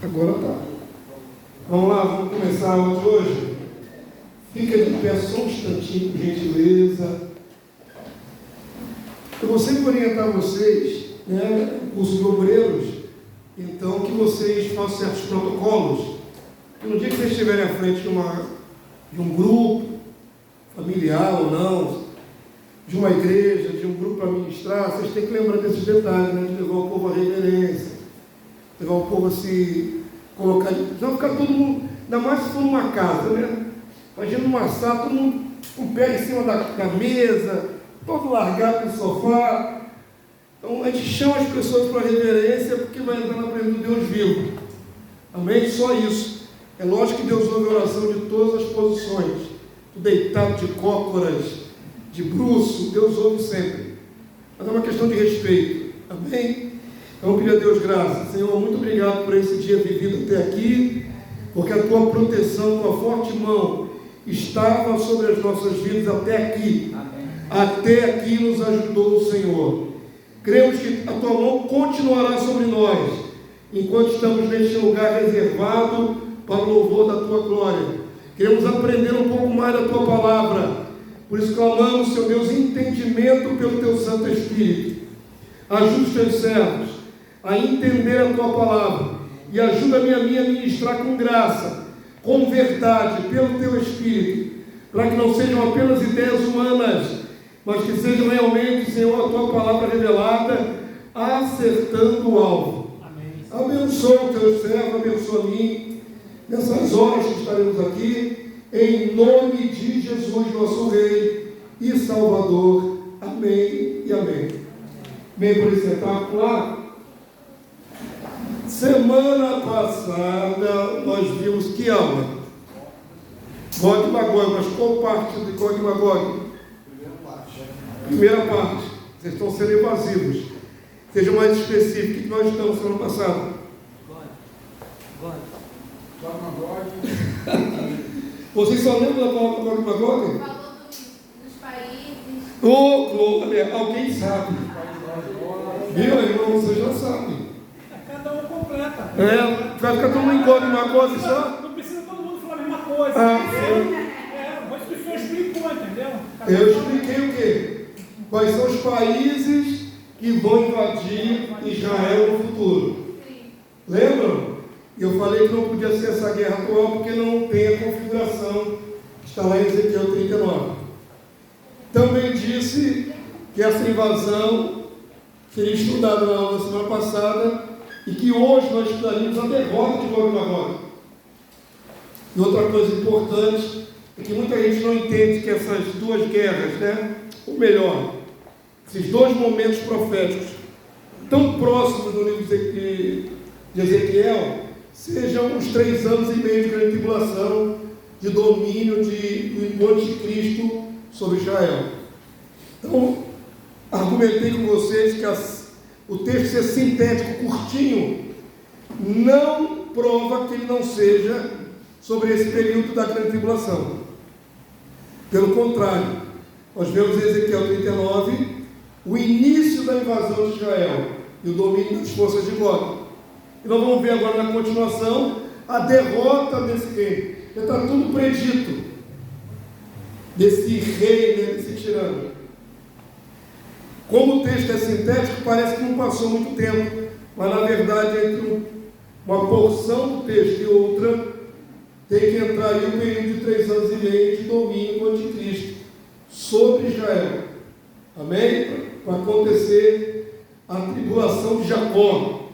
Agora tá. Vamos lá, vamos começar a aula de hoje. Fica de pé só um instantinho, por gentileza. Eu vou sempre orientar vocês, né, curso de obreiros, então que vocês façam certos protocolos, que no dia que vocês estiverem à frente de um grupo, familiar ou não, de uma igreja, de um grupo para ministrar, vocês têm que lembrar desses detalhes, né, de levar o povo à reverência, levar o povo a se colocar, não ficar todo mundo, ainda mais se for numa casa, né? Imagina numa sala, todo mundo com o pé em cima da mesa, todo largado no sofá. Então a gente chama as pessoas para a reverência porque vai entrar na presença do Deus vivo. Amém? Só isso. É lógico que Deus ouve a oração de todas as posições. Deitado de cócoras, de bruço, Deus ouve sempre. Mas é uma questão de respeito. Amém? Então eu pedir a Deus graça. Senhor, muito obrigado por esse dia vivido até aqui, porque a tua proteção, tua forte mão estava sobre as nossas vidas até aqui. Amém. Até aqui nos ajudou o Senhor. Cremos que a tua mão continuará sobre nós, enquanto estamos neste lugar reservado para o louvor da tua glória. Queremos aprender um pouco mais da tua palavra. Por isso clamamos, Senhor Deus, entendimento pelo teu Santo Espírito. Ajuda os teus servos a entender a tua palavra e ajuda-me a ministrar com graça, com verdade, pelo teu Espírito, para que não sejam apenas ideias humanas, mas que sejam realmente, Senhor, a tua palavra revelada, acertando o alvo. Amém. Abençoa o teu servo, abençoa a mim, nessas horas que estaremos aqui, em nome de Jesus, nosso Rei e Salvador. Amém e amém. Bem, por isso, está claro? Semana passada nós vimos que aula? Gog e Magog, mas qual parte de Gog e Magog? Primeira parte. Vocês estão sendo evasivos. Sejam mais específicos. O que nós estamos semana passada? Gog e Magog. Vocês só lembram da palavra Gog e Magog? Falou dos países. Oh, glória! Alguém sabe? Viu, irmão? Vocês já sabem. Cada um completa. Vai ficar todo mundo em Gog e Magog só? Não precisa todo mundo falar a mesma coisa. Mas o senhor explicou, entendeu? Eu expliquei o quê? Quais são os países que vão invadir Israel no futuro. Lembram? E eu falei que não podia ser essa guerra atual porque não tem a configuração que está lá em Ezequiel 39. Também disse que essa invasão seria estudada na aula da semana passada e que hoje nós estudaríamos a derrota de Gog e Magog. E outra coisa importante é que muita gente não entende que essas duas guerras, né? Ou melhor, esses dois momentos proféticos tão próximos do livro de Ezequiel sejam os 3 anos e meio de grande tribulação, de domínio do anticristo sobre Israel. Então, argumentei com vocês que o texto ser sintético, curtinho, não prova que ele não seja sobre esse período da grande tribulação. Pelo contrário, nós vemos em Ezequiel 39 o início da invasão de Israel e o domínio das forças de Gog. E nós vamos ver agora na continuação a derrota desse rei. Já está tudo predito desse rei, né, desse tirano. Como o texto é sintético, parece que não passou muito tempo, mas na verdade entre uma porção do texto e outra tem que entrar aí um período de 3 anos e meio de domínio do anticristo sobre Israel. Amém? Para acontecer a tribulação de Jacó.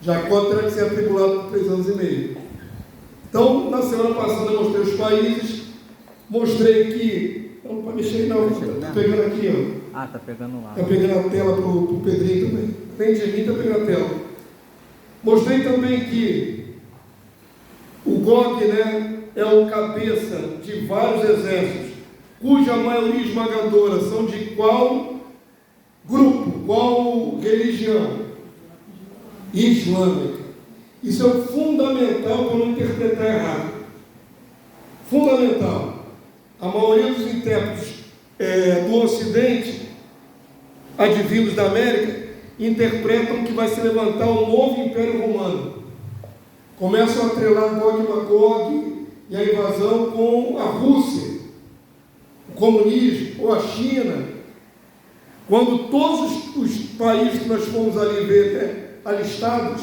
Jacó terá que ser atribulado por 3 anos e meio. Então, na semana passada eu mostrei os países, mostrei que, não pode mexer não, estou pegando aqui, ó. Está pegando lá. Está pegando a tela para o Pedrinho também. Nem de mim está pegando a tela. Mostrei também que o Gog, né, é o cabeça de vários exércitos, cuja maioria esmagadora são de qual grupo, qual religião? Islâmica. Isso é fundamental para não interpretar errado. Fundamental. A maioria dos intérpretes do Ocidente, advindos da América, interpretam que vai se levantar um novo Império Romano. começam a atrelar Gog e Magog e a invasão com a Rússia, o comunismo, ou a China. Quando todos os países que nós fomos ali ver, né, alistados,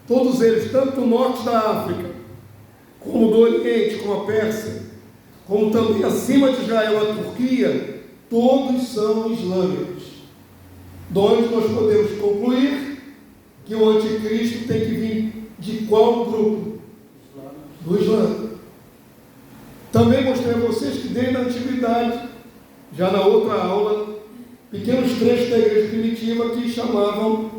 todos eles, tanto do norte da África, como do Oriente, como a Pérsia, como também acima de Israel, a Turquia, todos são islâmicos. De onde nós podemos concluir que o anticristo tem que vir de qual grupo? Do Islã. Também mostrei a vocês que desde a antiguidade, já na outra aula, pequenos trechos da igreja primitiva que chamavam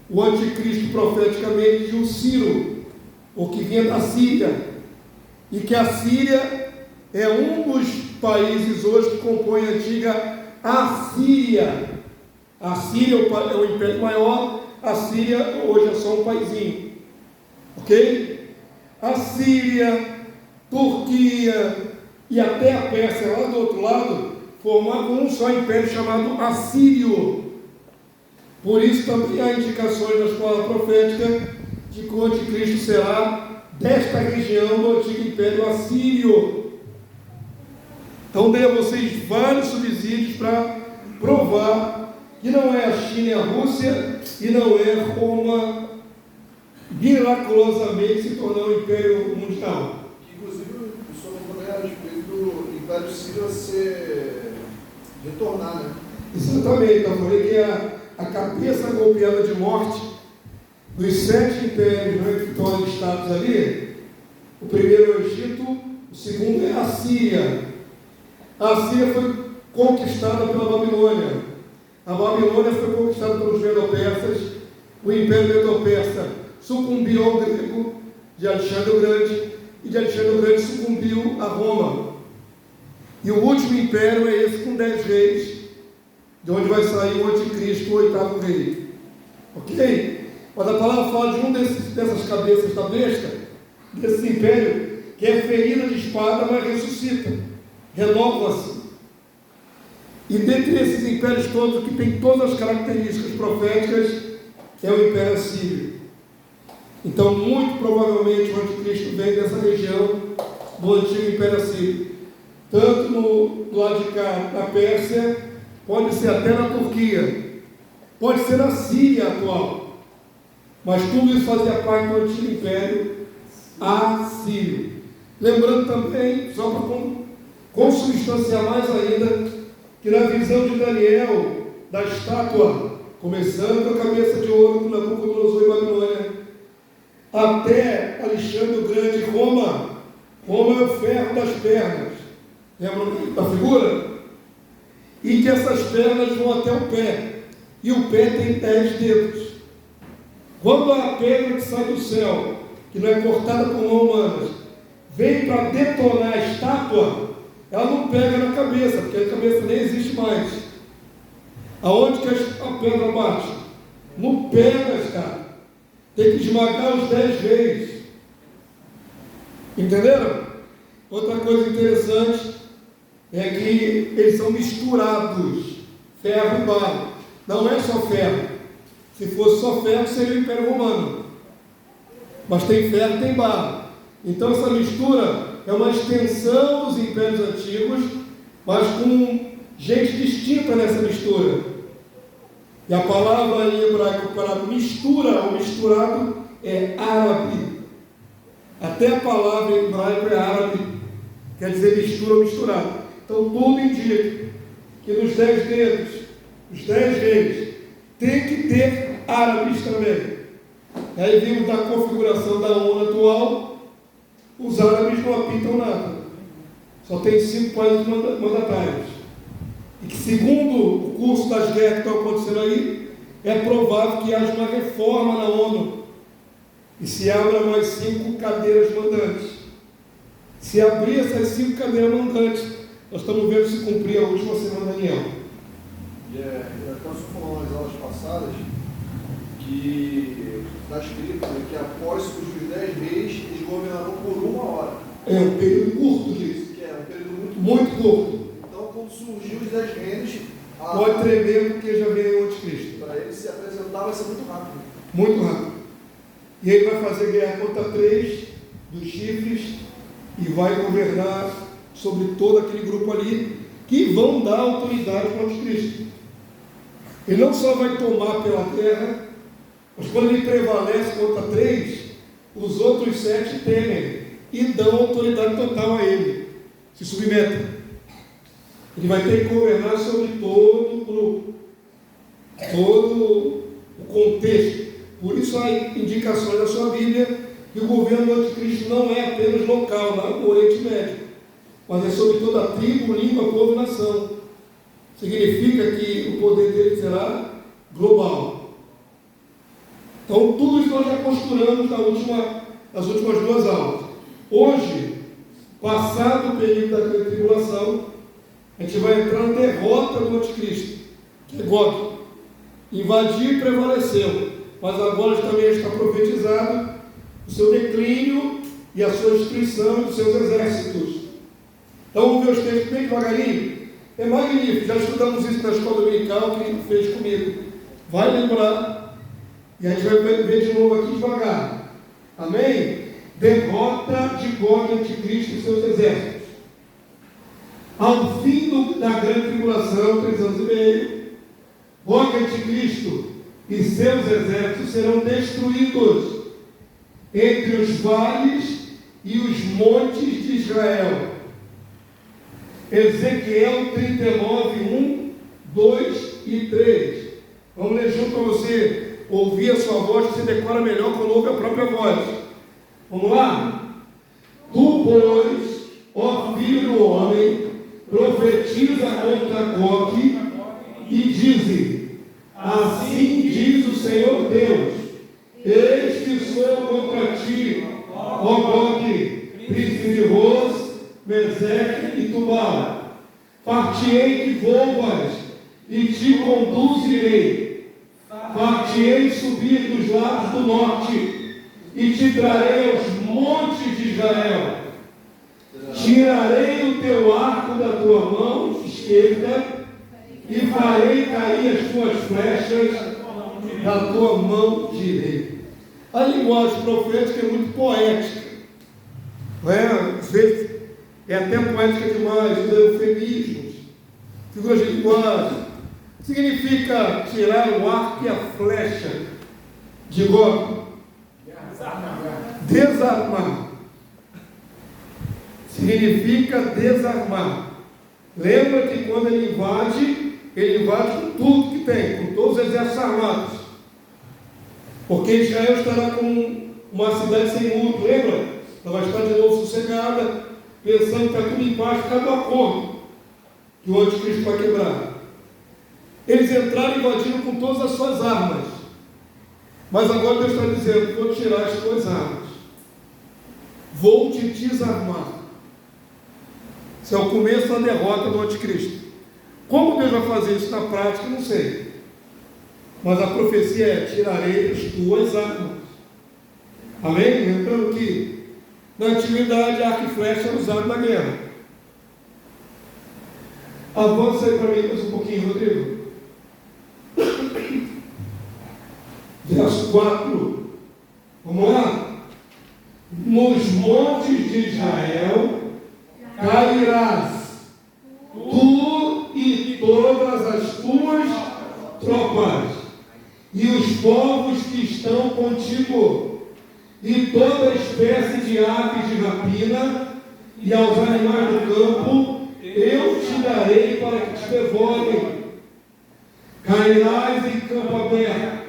o anticristo profeticamente de um Ciro, ou que vinha da Síria, e que a Síria é um dos países hoje que compõe a antiga Assíria. A Síria é o império maior, a Síria hoje é só um paizinho, ok? A Síria, Turquia e até a Pérsia lá do outro lado formavam um só império chamado Assírio. Por isso também há indicações na escola profética de que o anticristo será desta região do antigo império Assírio. Então dei a vocês vários subsídios para provar que não é a China e a Rússia e não é Roma miraculosamente se tornar um império mundial. Inclusive, o senhor falou a respeito do Império Sírio ser retornar, né? Exatamente, eu falei que a cabeça golpeada de morte dos 7 impérios, né, que estão listados ali. O primeiro é o Egito, o segundo é a Síria. A Síria foi conquistada pela Babilônia. A Babilônia foi conquistada pelos Medo-Persas. O Império Medo-Persa sucumbiu ao grego de Alexandre o Grande, e de Alexandre o Grande sucumbiu a Roma. E o último império é esse com 10 reis, de onde vai sair o anticristo, o 8º rei. Ok? Mas a palavra fala de dessas cabeças da besta, desse império, que é ferida de espada, mas ressuscita, renova-se. E dentre esses impérios todos, que tem todas as características proféticas, é o Império Assírio. Então, muito provavelmente, o anticristo vem dessa região do antigo Império Assírio. Tanto no lado de cá, na Pérsia, pode ser até na Turquia, pode ser na Síria atual, mas tudo isso fazia parte do antigo Império Assírio. Lembrando também, só para consubstanciar mais ainda, que na visão de Daniel, da estátua, começando com a cabeça de ouro, com Nabucodonosor e Babilônia, até Alexandre o Grande, Roma. Roma é o ferro das pernas. Lembram da figura? E que essas pernas vão até o pé. E o pé tem 10 dedos. Quando a pedra que sai do céu, que não é cortada por mãos humanas, vem para detonar a estátua, ela não pega na cabeça, porque a cabeça nem existe mais. Aonde que a pedra bate? No pé da estátua. Tem que esmagar os 10 reis. Entenderam? Outra coisa interessante é que eles são misturados, ferro e barro. Não é só ferro. Se fosse só ferro, seria o Império Romano. Mas tem ferro e tem barro. Então essa mistura é uma extensão dos impérios antigos, mas com gente distinta nessa mistura. E a palavra em hebraico para mistura ou misturado é árabe. Até a palavra em hebraico é árabe, quer dizer mistura ou misturado. Então tudo indica que nos 10 dedos, os 10 reis, tem que ter árabes também. Aí vimos da configuração da ONU atual, os árabes não apitam nada. Só tem 5 países mandatários. E que, segundo o curso das guerras que estão acontecendo aí, é provável que haja uma reforma na ONU e se abra mais 5 cadeiras mandantes. Se abrir essas 5 cadeiras mandantes, nós estamos vendo se cumprir a última semana da Daniel. Até o senhor falou nas aulas passadas que está escrito que após os 10 reis, eles governarão por 1 hora. É um período curto disso. Que é um período muito curto. Então, quando surgiu os 10 reinos, pode tremer porque já veio o anticristo. Para ele se apresentar vai ser muito rápido. Muito rápido. E ele vai fazer guerra contra 3 dos chifres e vai governar sobre todo aquele grupo ali, que vão dar autoridade para o Cristo. Ele não só vai tomar pela terra, mas quando ele prevalece contra 3, os outros 7 temem e dão autoridade total a ele, se submetem. Ele vai ter que governar sobre todo o grupo, todo o contexto. Por isso há indicações na sua Bíblia que o governo do anticristo não é apenas local, lá no Oriente Médio, mas é sobre toda a tribo, língua, povo e nação. Significa que o poder dele será global. Então, tudo isso nós já costuramos nas últimas 2 aulas. Hoje, passado o período da grande tribulação, a gente vai entrar na derrota do anticristo, que é Gog. Invadiu e prevaleceu, mas agora também está profetizado o seu declínio e a sua destruição dos seus exércitos. Então vamos ver os textos bem devagarinho. É magnífico, já estudamos isso na escola dominical, que ele fez comigo. Vai lembrar, e a gente vai ver de novo aqui devagar. Amém? Derrota de Gog, anticristo e seus exércitos. Ao fim da grande tribulação, 3 anos e meio, Gog, anticristo e seus exércitos serão destruídos entre os vales e os montes de Israel. Ezequiel 39, 1, 2 e 3. Vamos ler junto para você ouvir a sua voz, você decora melhor quando ouve a própria voz. Vamos lá? Tu, pois, ó filho do homem, profetiza contra Gog e dize: assim diz o Senhor Deus, eis que sou contra ti, ó Gog, príncipe de Ros, Meseque e Tubal. Partirei que voas e te conduzirei. Partirei subir dos lados do norte e te trarei aos montes de Israel. Tirarei o teu arco da tua mão esquerda e farei cair as tuas flechas da tua mão direita. A linguagem profética é muito poética. Não é? Às vezes é até poética demais, os eufemismos, figuras de linguagem. Significa tirar o arco e a flecha de Gog. Desarmar. Significa desarmar. Lembra que quando ele invade com tudo que tem, com todos os exércitos armados. Porque Israel estará como uma cidade sem muro, lembra? Ela vai estar de novo sossegada, pensando que está tudo embaixo, cada acordo que o anticristo vai quebrar. Eles entraram e invadiram com todas as suas armas. Mas agora Deus está dizendo: vou tirar as tuas armas. Vou te desarmar. Isso é o começo da derrota do anticristo. Como Deus vai fazer isso na prática, não sei. Mas a profecia é: tirarei as tuas armas. Amém? Lembrando que na antiguidade arco e flecha era usado na guerra. Avança aí para mim mais um pouquinho, Rodrigo. Verso 4. Vamos lá? Nos montes de Israel cairás, tu e todas as tuas tropas, e os povos que estão contigo, e toda espécie de aves de rapina, e aos animais do campo, eu te darei para que te devorem. Cairás em campo aberto,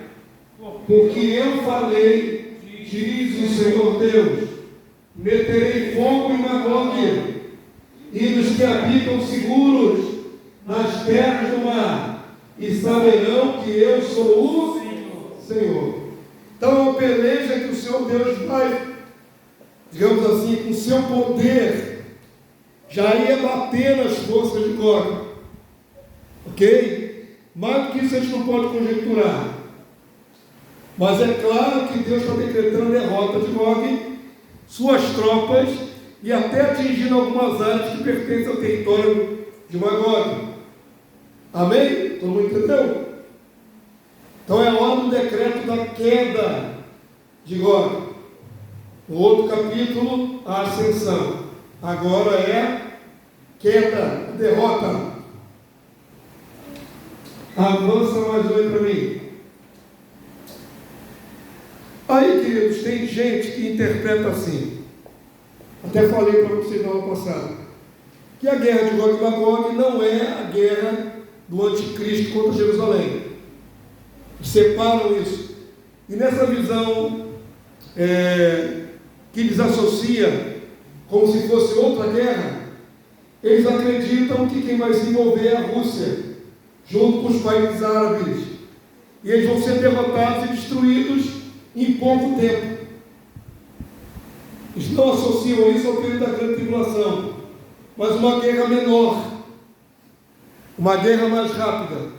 porque eu falei, diz o Senhor Deus: meterei fogo em Magog, e nos que habitam seguros nas terras do mar, e saberão que eu sou o Senhor. Então é uma peleja que o Senhor Deus vai, digamos assim, com seu poder, já ia bater nas forças de Gog. Ok? Mais do que isso a gente não pode conjecturar. Mas é claro que Deus está decretando a derrota de Gog, suas tropas, e até atingindo algumas áreas que pertencem ao território de Magog. Amém? Todo mundo entendeu? Então é a hora do decreto da queda de Gog. No outro capítulo, a ascensão. Agora é queda, derrota. Avança mais um aí para mim. Aí, queridos, tem gente que interpreta assim. Até falei para vocês na aula passada, que a guerra de Gog e Magog não é a guerra do anticristo contra Jerusalém. Separam isso. E nessa visão que lhes associa como se fosse outra guerra, eles acreditam que quem vai se envolver é a Rússia, junto com os países árabes. E eles vão ser derrotados e destruídos em pouco tempo. Eles não associam isso ao período da grande tribulação, mas uma guerra menor, uma guerra mais rápida.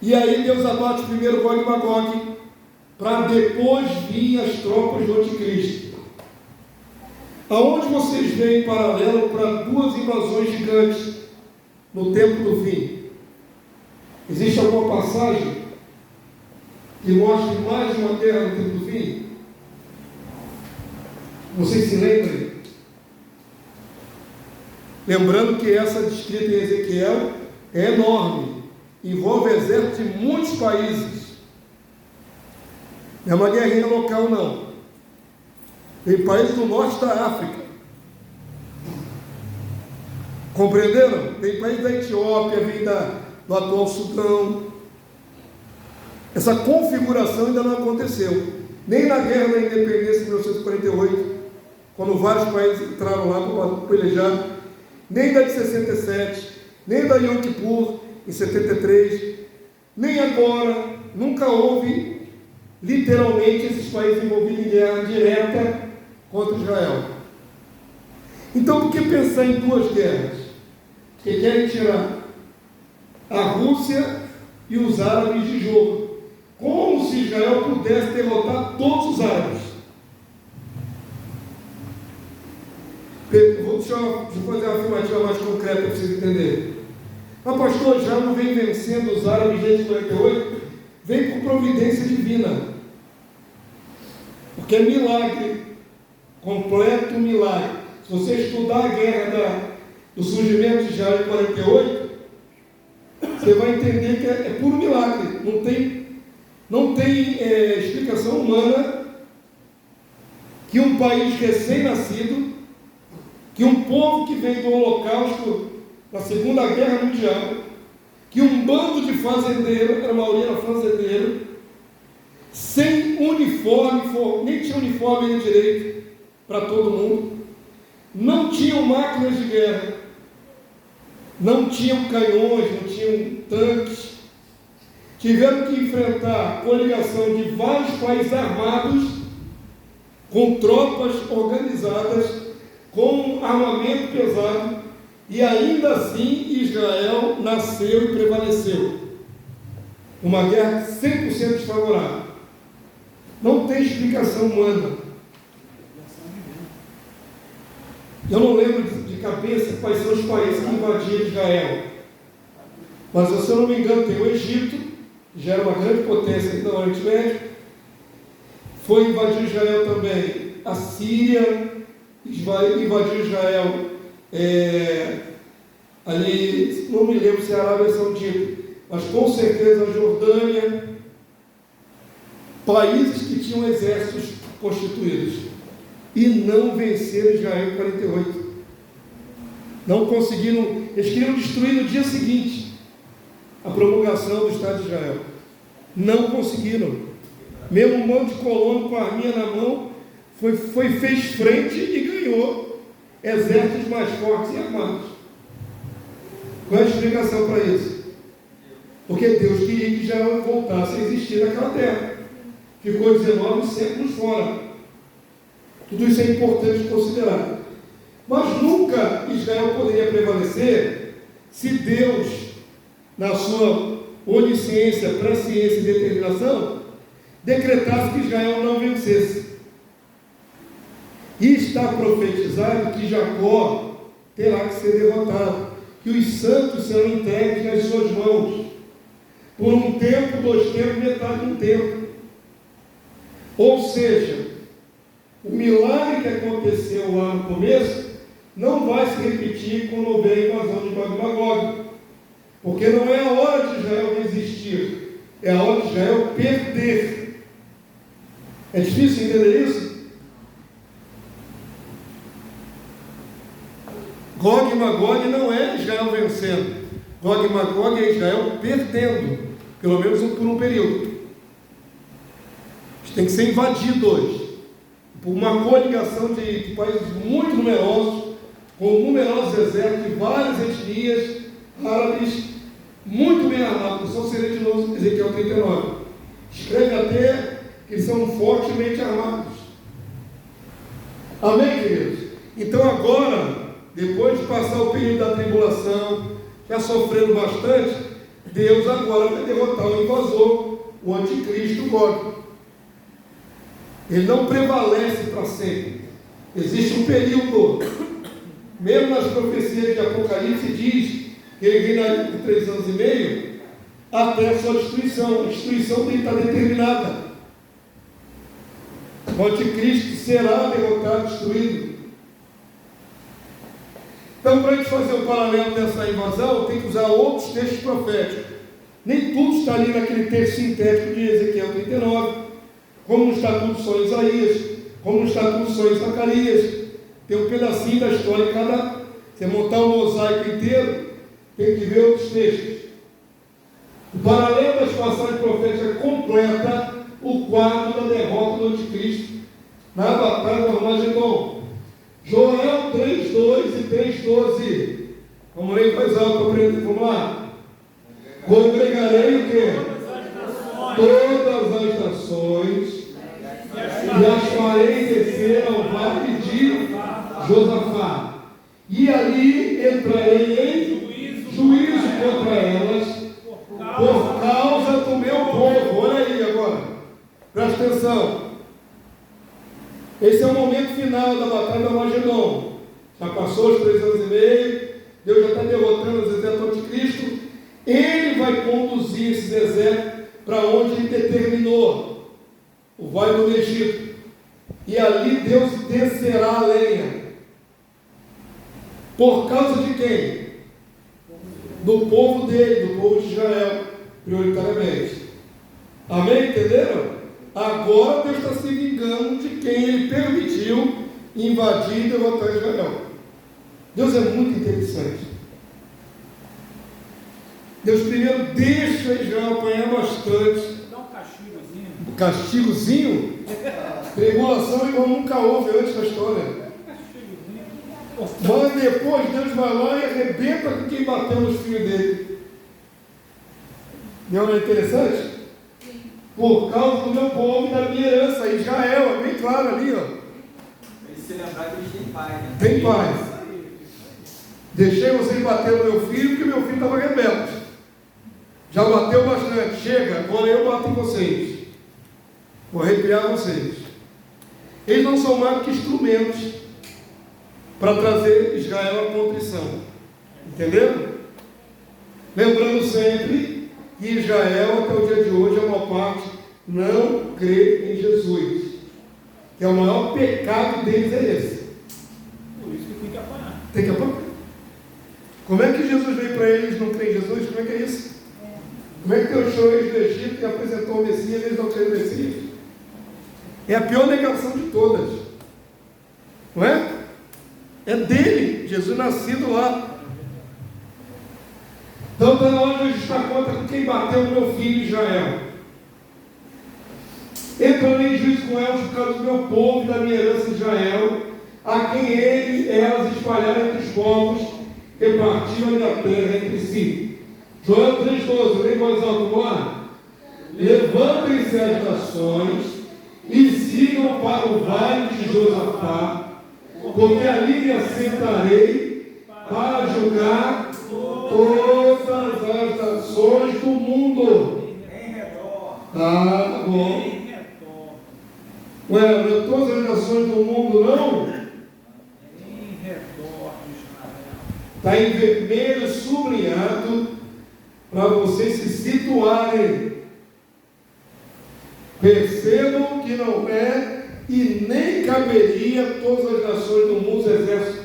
E aí Deus abate primeiro Gog e Magog, para depois vir as tropas do anticristo. Aonde vocês veem paralelo para duas invasões gigantes no tempo do fim? Existe alguma passagem que mostre mais uma guerra no tempo do fim? Vocês se lembrem? Lembrando que essa descrita em Ezequiel é enorme, envolve exércitos de muitos países. Não é uma guerrinha local, não. Tem países do norte da África. Compreenderam? Tem países da Etiópia, vem do atual Sudão. Essa configuração ainda não aconteceu. Nem na Guerra da Independência de 1948, quando vários países entraram lá para pelejar, nem da de 67, nem da Yom Kippur, em 73, nem agora, nunca houve, literalmente, esses países envolvidos em guerra direta contra Israel. Então, por que pensar em duas guerras? Que querem tirar a Rússia e os árabes de jogo, como se Israel pudesse derrotar todos os árabes. Deixa eu fazer uma afirmativa mais concreta para vocês entenderem. Mas pastor, Israel não vem vencendo os árabes desde 48? Vem por providência divina. Porque é milagre, completo milagre. Se você estudar a guerra do surgimento de Israel em 48, você vai entender que é puro milagre. Não tem explicação humana que um país recém-nascido, que um povo que vem do Holocausto, da Segunda Guerra Mundial, que um bando de fazendeiros, a maioria era fazendeiro, sem uniforme, nem tinha uniforme nem direito para todo mundo, não tinham máquinas de guerra, não tinham canhões, não tinham tanques, tiveram que enfrentar a coligação de vários países armados, com tropas organizadas, com armamento pesado, e ainda assim Israel nasceu e prevaleceu. Uma guerra 100% desfavorável. Não tem explicação humana. Eu não lembro de cabeça quais são os países que invadiram Israel. Mas, se eu não me engano, tem o Egito, que já era uma grande potência no Oriente Médio. Foi invadir Israel também a Síria, invadiu Israel ali, não me lembro se é a Arábia Saudita, mas com certeza a Jordânia, países que tinham exércitos constituídos, e não venceram Israel em 48. Não conseguiram, eles queriam destruir no dia seguinte a promulgação do Estado de Israel. Não conseguiram. Mesmo um monte de colono com a arminha na mão fez frente e ganhou exércitos mais fortes e armados. Qual é a explicação para isso? Porque Deus queria que Israel voltasse a existir naquela terra. Ficou 19 séculos fora. Tudo isso é importante considerar. Mas nunca Israel poderia prevalecer se Deus, na sua onisciência, presciência e determinação, decretasse que Israel não vencesse. E está profetizado que Jacó terá que ser derrotado, que os santos serão entregues nas suas mãos, por um tempo, 2 tempos, metade de um tempo. Ou seja, o milagre que aconteceu lá no começo não vai se repetir quando houver a invasão de Gog e Magog, porque não é a hora de Israel resistir, é a hora de Israel perder. É difícil entender isso? Gog e Magog não é Israel vencendo, Gog e Magog é Israel perdendo, pelo menos por um período. Tem que ser invadido hoje por uma coligação de países muito numerosos, com numerosos exércitos de várias etnias árabes, muito bem armados. Só seria de novo Ezequiel 39. Escreve até que eles são fortemente armados. Amém, queridos? Então agora, depois de passar o período da tribulação, já sofrendo bastante, Deus agora vai derrotar o invasor, o anticristo Gog. Ele não prevalece para sempre. Existe um período, mesmo nas profecias de Apocalipse diz que ele reinaria por 3 anos e meio, até a sua destruição. A destruição tem que estar determinada. O anticristo será derrotado, destruído. Então, para a gente fazer o paralelo dessa invasão, tem que usar outros textos proféticos. Nem tudo está ali naquele texto sintético de Ezequiel 39. Como não está tudo só em Isaías, como não está tudo só em Zacarias, tem um pedacinho da história em cada. Você montar um mosaico inteiro, tem que ver outros textos. O paralelo das passagens proféticas completa o quadro da derrota do anticristo na batalha do Armagedon. Joel 3:2 e 3:12. Vamos ler em voz alta para aprender. Vamos lá. Congregarei o quê? Todas as nações e as farei descer ao vale de Josafá, e ali entrarei em juízo contra elas por causa do meu povo. Olha aí agora, presta atenção. Esse é o momento final da batalha do Armagedon. Já passou os 3 anos e meio, Deus já está derrotando os exércitos anticristo. Ele vai conduzir esses exércitos para onde ele determinou, o Vale do Egito, e ali Deus descerá a lenha. Por causa de quem? Do povo dele, do povo de Israel, prioritariamente. Amém? Entenderam? Agora Deus está se vingando de quem ele permitiu invadir e derrotar Israel. Deus é muito interessante. Deus primeiro deixa Israel apanhar bastante. Dá um castigozinho. Castigozinho? Tribulação igual nunca houve antes da história. Mas depois Deus vai lá e arrebenta com quem bateu nos filhos dele. Não é interessante? Por causa do meu povo e da minha herança. Israel, é bem claro ali, ó. Se lembrar que eles têm pai, né? Tem pai. Deixei vocês bater no meu filho porque meu filho estava rebelde. Já bateu bastante. Chega, agora eu bato em vocês. Vou arrepiar vocês. Eles não são mais do que instrumentos para trazer Israel à contrição. Entenderam? Lembrando sempre que Israel, até o dia de hoje, a maior parte não crê em Jesus. Que é o maior pecado deles é esse. Por isso que tem que apanhar. Tem que apanhar. Como é que Jesus veio para eles e não crê em Jesus? Como é que é isso? Como é que Deus tirou eles do Egito e apresentou o Messias e eles não creem no Messias? É a pior negação de todas. Não é? É dele, Jesus nascido lá. Então está na hora de ajustar conta com quem bateu no meu filho Israel. Entrarei em juízo com elas por causa do meu povo e da minha herança Israel, a quem elas espalharam entre os povos, repartiram da terra entre si. Joel 3:12, lê em voz alta, vamos lá. Levantem-se as nações e sigam para o vale de Josafá, porque ali me assentarei para julgar todas as nações do mundo. Em redor. Tá bom. Em redor. Ué, não é todas as nações do mundo, não? Em redor de Israel. Está em vermelho sublinhado para vocês se situarem. Percebam que que não é e nem caberia todas as nações do mundo, os exércitos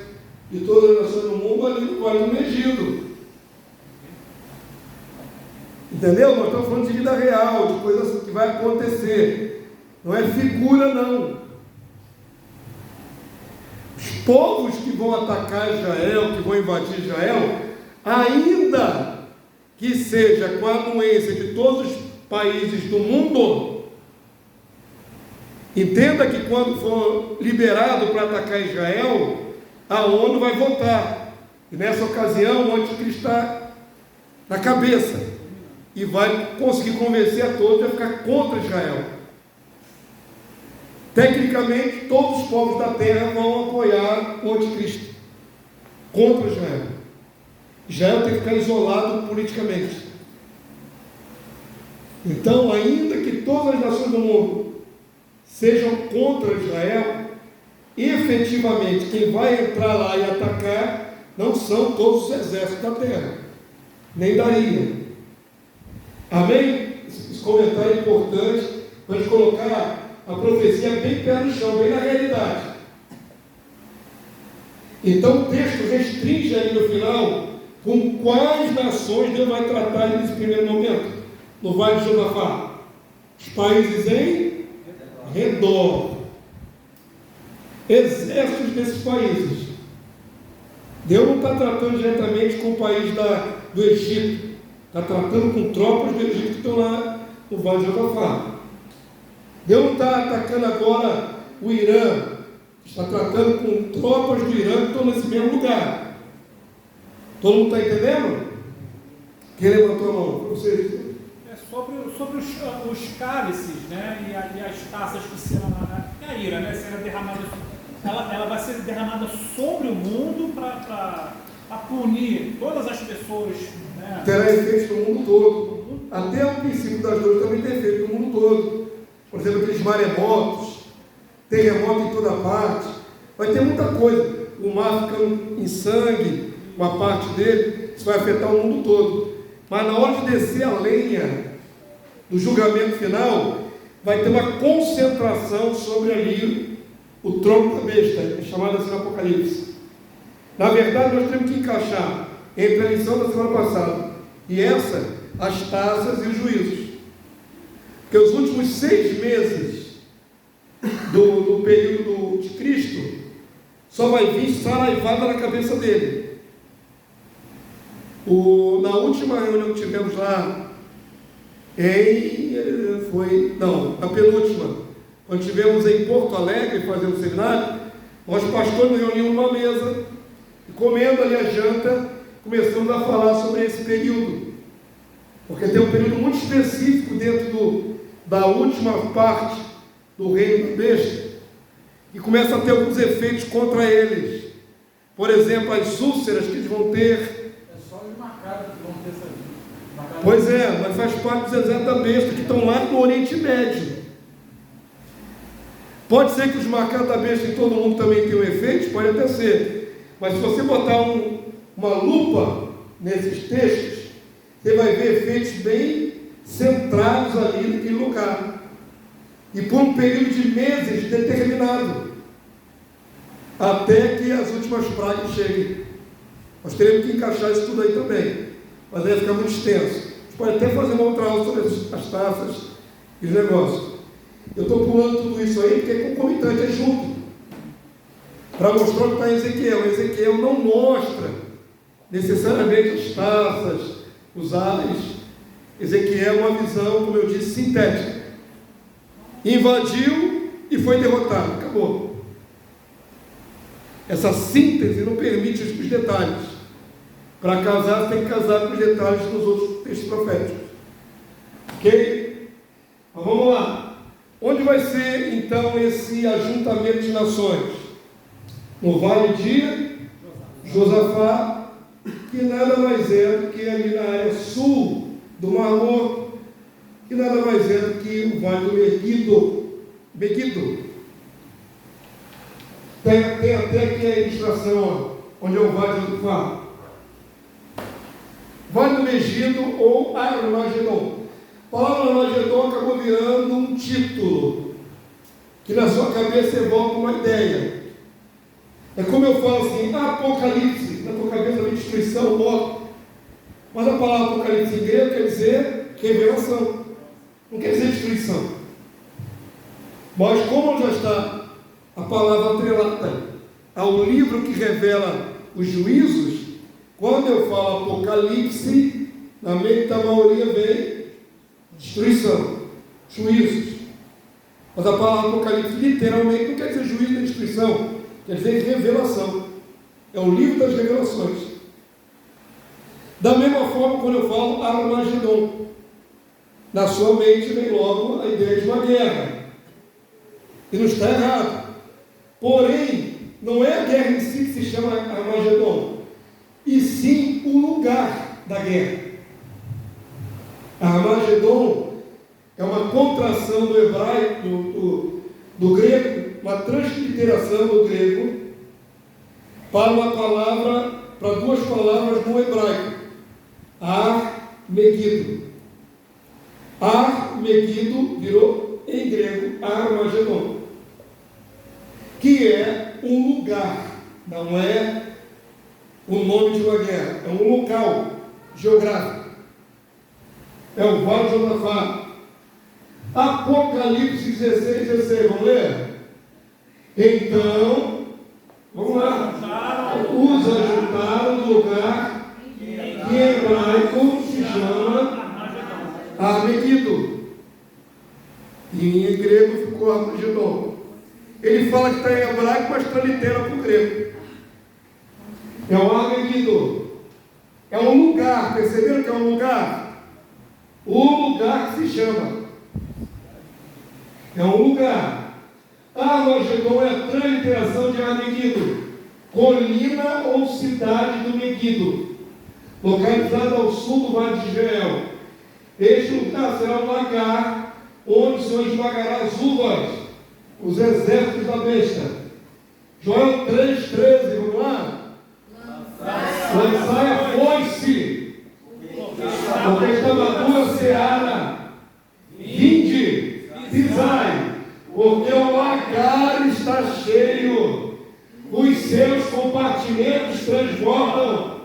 de todas as nações do mundo ali no Vale do Megido. Entendeu? Nós estamos falando de vida real, de coisas que vai acontecer. Não é figura, não. Os povos que vão atacar Israel, que vão invadir Israel, ainda que seja com a anuência de todos os países do mundo, entenda que quando for liberado para atacar Israel, a ONU vai votar. E nessa ocasião o anticristo está na cabeça e vai conseguir convencer a todos a ficar contra Israel. Tecnicamente, todos os povos da terra vão apoiar o anticristo contra Israel. Israel tem que ficar isolado politicamente. Então, ainda que todas as nações do mundo sejam contra Israel, efetivamente, quem vai entrar lá e atacar não são todos os exércitos da terra, nem daria. Amém? Esse comentário é importante para a gente colocar a profecia bem pé no chão, bem na realidade. Então o texto restringe aí no final com quais nações Deus vai tratar nesse primeiro momento, no Vale de Josafá. Os países em redor. Exércitos desses países. Deus não está tratando diretamente com o país do Egito, está tratando com tropas do Egito que estão lá no Vale de Josafá. Deus não está atacando agora o Irã, está tratando com tropas do Irã que estão nesse mesmo lugar. Todo mundo está entendendo? Quem levantou a mão? Para vocês. Sobre os cálices, né, e as taças que serão a ira, né, será derramada, ela vai ser derramada sobre o mundo para punir todas as pessoas. Né? Terá efeito no mundo todo. Até o princípio das dores também tem efeito no mundo todo. Por exemplo, aqueles maremotos, terremoto em toda parte. Vai ter muita coisa. O mar ficando em sangue, uma parte dele, isso vai afetar o mundo todo. Mas na hora de descer a lenha do julgamento final, vai ter uma concentração sobre ali o trono da besta, é chamado assim no Apocalipse. Na verdade, nós temos que encaixar entre a lição da semana passada e essa, as taças e os juízos. Porque os últimos 6 meses do período de Cristo, só vai vir saraivada na cabeça dele. Na última reunião que tivemos lá, na penúltima, quando estivemos em Porto Alegre fazendo seminário, nós pastores nos reunimos numa mesa, e comendo ali a janta, começamos a falar sobre esse período. Porque tem um período muito específico dentro da última parte do reino da besta, e começa a ter alguns efeitos contra eles. Por exemplo, as úlceras que eles vão ter. É só os macacos que vão ter essa vida. Pois é, mas faz parte dos exércitos da besta que estão lá no Oriente Médio. Pode ser que os macacos da besta em todo mundo também tenham efeitos, pode até ser. Mas se você botar uma lupa nesses textos, você vai ver efeitos bem centrados ali naquele lugar. E por um período de meses determinado, até que as últimas pragas cheguem. Nós teremos que encaixar isso tudo aí também, mas aí vai ficar muito extenso. A gente pode até fazer uma outra aula sobre as taças e os negócios. Eu estou pulando tudo isso aí porque é concomitante, é junto, para mostrar o que está em Ezequiel. Ezequiel não mostra necessariamente as taças, os ais. Ezequiel é uma visão, como eu disse, sintética. Invadiu e foi derrotado, acabou. Essa síntese não permite os detalhes. Para casar, você tem que casar com os detalhes dos outros textos proféticos. Ok? Mas vamos lá. Onde vai ser, então, esse ajuntamento de nações? No Vale de Josafá, que nada mais é do que ali na área sul do Mar Morto, que nada mais é do que o Vale do Megido. Tem até aqui a ilustração, onde é o Vale de Josafá. Vale do Megido ou Armagedon. A palavra Armagedon acabou virando um título que na sua cabeça evoca uma ideia. É como eu falo assim, Apocalipse, na tua cabeça vem destruição, morte. Mas a palavra Apocalipse em grego quer dizer revelação, não quer dizer destruição. Mas como já está a palavra atrelada ao livro que revela os juízos, quando eu falo Apocalipse, na mente da maioria vem destruição, juízos. Mas a palavra Apocalipse literalmente não quer dizer juízo nem destruição, quer dizer revelação. É o livro das revelações. Da mesma forma, quando eu falo Armagedon, na sua mente vem logo a ideia de uma guerra. E não está errado. Porém, não é a guerra em si que se chama Armagedon, e sim o lugar da guerra. Armagedon é uma contração do hebraico, do grego, uma transliteração do grego para uma palavra, para duas palavras no hebraico. Ar-Megido. Ar-Megido virou em grego Armagedon, que é um lugar, não é o nome de uma guerra, é um local geográfico. É o Vale de Josafá. Apocalipse 16, vamos ler? Então, vamos lá. Os ajuntaram no lugar que em hebraico se chama Armegido. E em grego ficou Armagedon. Ele fala que está em hebraico, mas translitera para o grego. É o Armegido. É um lugar, perceberam que é um lugar? O lugar que se chama. É um lugar. Armagedon é a transliteração de Armegido, colina ou cidade do Megido, localizada ao sul do Vale de Israel. Este lugar será um lagar onde o Senhor esmagará as uvas, os exércitos da besta. Joel 3,13, vamos lá? Lançai a foice, porque está madura a seara. Vinde, pisai, porque o lagar está cheio, os seus compartimentos transbordam,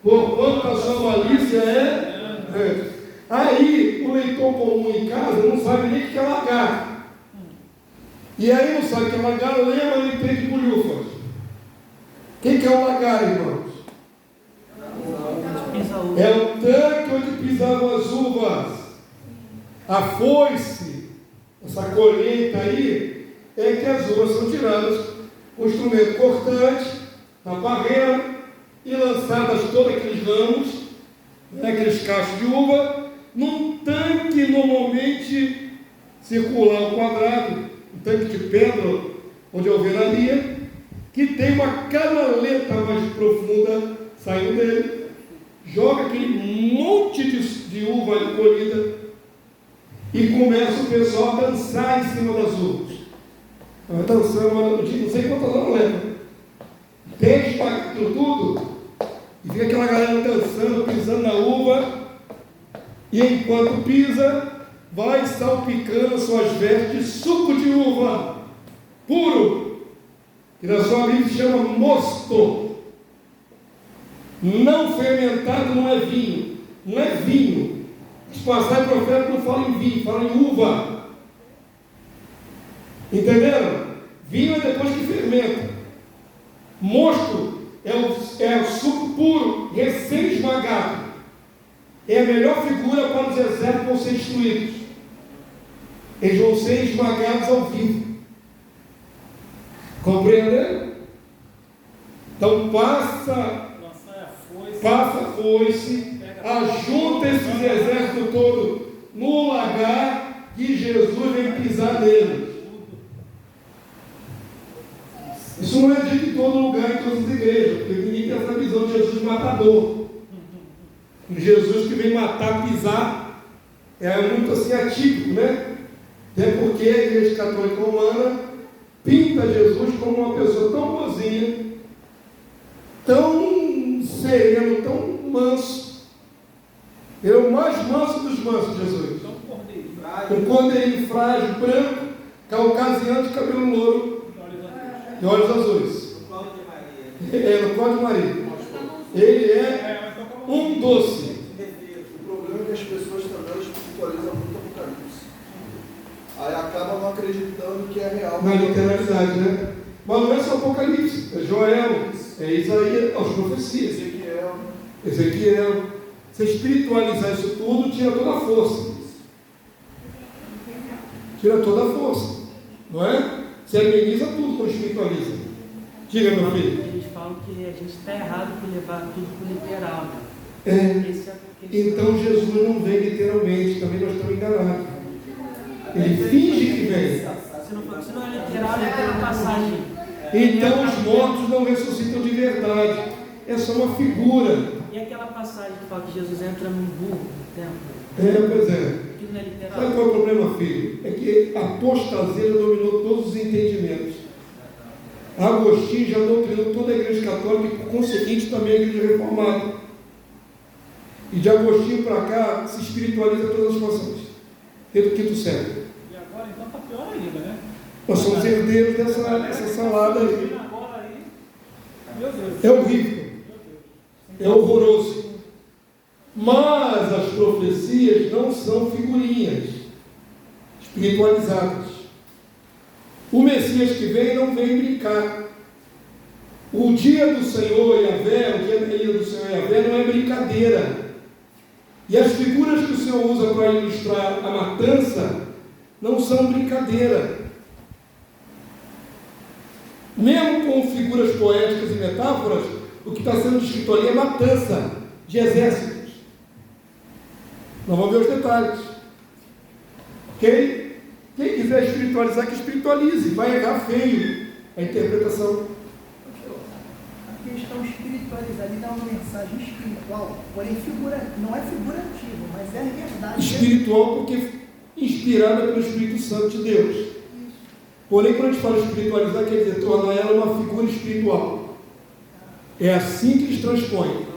porquanto a sua malícia é. Aí o leitor comum em casa não sabe nem o que é lagar. E aí não sabe o que é lagar, lembra do peito de bolhufas. O que é o lagar, irmãos? É o tanque onde pisavam as uvas. A foice, essa colheita aí, é que as uvas são tiradas com o instrumento cortante, na parreira, e lançadas todos aqueles ramos, aqueles cachos de uva, num tanque normalmente circular, quadrado, um tanque de pedra, onde a alvenaria, que tem uma canaleta mais profunda saindo dele, joga aquele monte de uva colhida e começa o pessoal a dançar em cima das uvas. Dançando, não sei quantas horas leva. Deixa aquilo tudo e vê aquela galera dançando, pisando na uva, e enquanto pisa, vai salpicando suas vestes de suco de uva puro, que na sua Bíblia se chama mosto. Não fermentado não é vinho, não é vinho. Os passagens proféticos não falam em vinho, falam em uva. Entenderam? Vinho é depois que fermenta. Mosto é o suco puro, recém-esmagado. É a melhor figura para os exércitos que vão ser destruídos. Eles vão ser esmagados ao vivo. Compreendem? Então passa a foice, ajunta esses exércitos todos no lagar que Jesus vem pisar neles. Isso não é dito em todo lugar, em todas as igrejas, porque ninguém tem essa visão de Jesus matador. Jesus que vem matar, pisar, é muito assim atípico, né? Até porque a Igreja Católica Romana pinta Jesus como uma pessoa tão boazinha, tão sereno, tão manso. Ele é o mais manso dos mansos, Jesus. Um cordeirinho frágil, branco, caucasiano de cabelo louro e olhos azuis. No colo de Maria. Ele é um doce. O problema é que as pessoas também espiritualizam muito o Apocalipse. Aí acabam não acreditando que é real. Na literalidade, né? Mas não é só Apocalipse, é Joel, é Isaías, as profecias. Ezequiel. Se espiritualizar isso tudo, tira toda a força. Tira toda a força. Não é? Você ameniza tudo quando espiritualiza. Diga, meu filho. Eles falam que a gente está errado por levar tudo por literal, né? Então Jesus não vem literalmente, também nós estamos enganados. Ele finge que vem. Se não é literal, é pela passagem. Então os mortos não ressuscitam de verdade. É só uma figura. E aquela passagem que fala que Jesus entra num burro no templo? Pois é. Aquilo não é literal. Sabe qual é o problema, filho? É que a apostasia dominou todos os entendimentos. Agostinho já doutrinou toda a igreja católica e, por conseguinte, também a igreja reformada. E de Agostinho para cá se espiritualiza todas as passões. Desde o quinto século. E agora então está pior ainda, né? Nós somos herdeiros dessa salada aí. Agora aí, meu Deus. É horrível. É horroroso. Mas as profecias não são figurinhas espiritualizadas. O Messias que vem não vem brincar. O dia do Senhor Yahvé, o dia da ira do Senhor Yahvé não é brincadeira. E as figuras que o Senhor usa para ilustrar a matança não são brincadeira. Mesmo com figuras poéticas e metáforas, o que está sendo descrito ali é matança de exércitos. Nós vamos ver os detalhes. Quem quiser espiritualizar, que espiritualize. Vai errar feio a interpretação. A questão espiritualizada e dá uma mensagem espiritual, porém não é figurativo, mas é verdade. Espiritual porque inspirada pelo Espírito Santo de Deus. Porém, quando a gente fala espiritualizar, quer dizer, tornar ela uma figura espiritual. É assim que eles transpõem.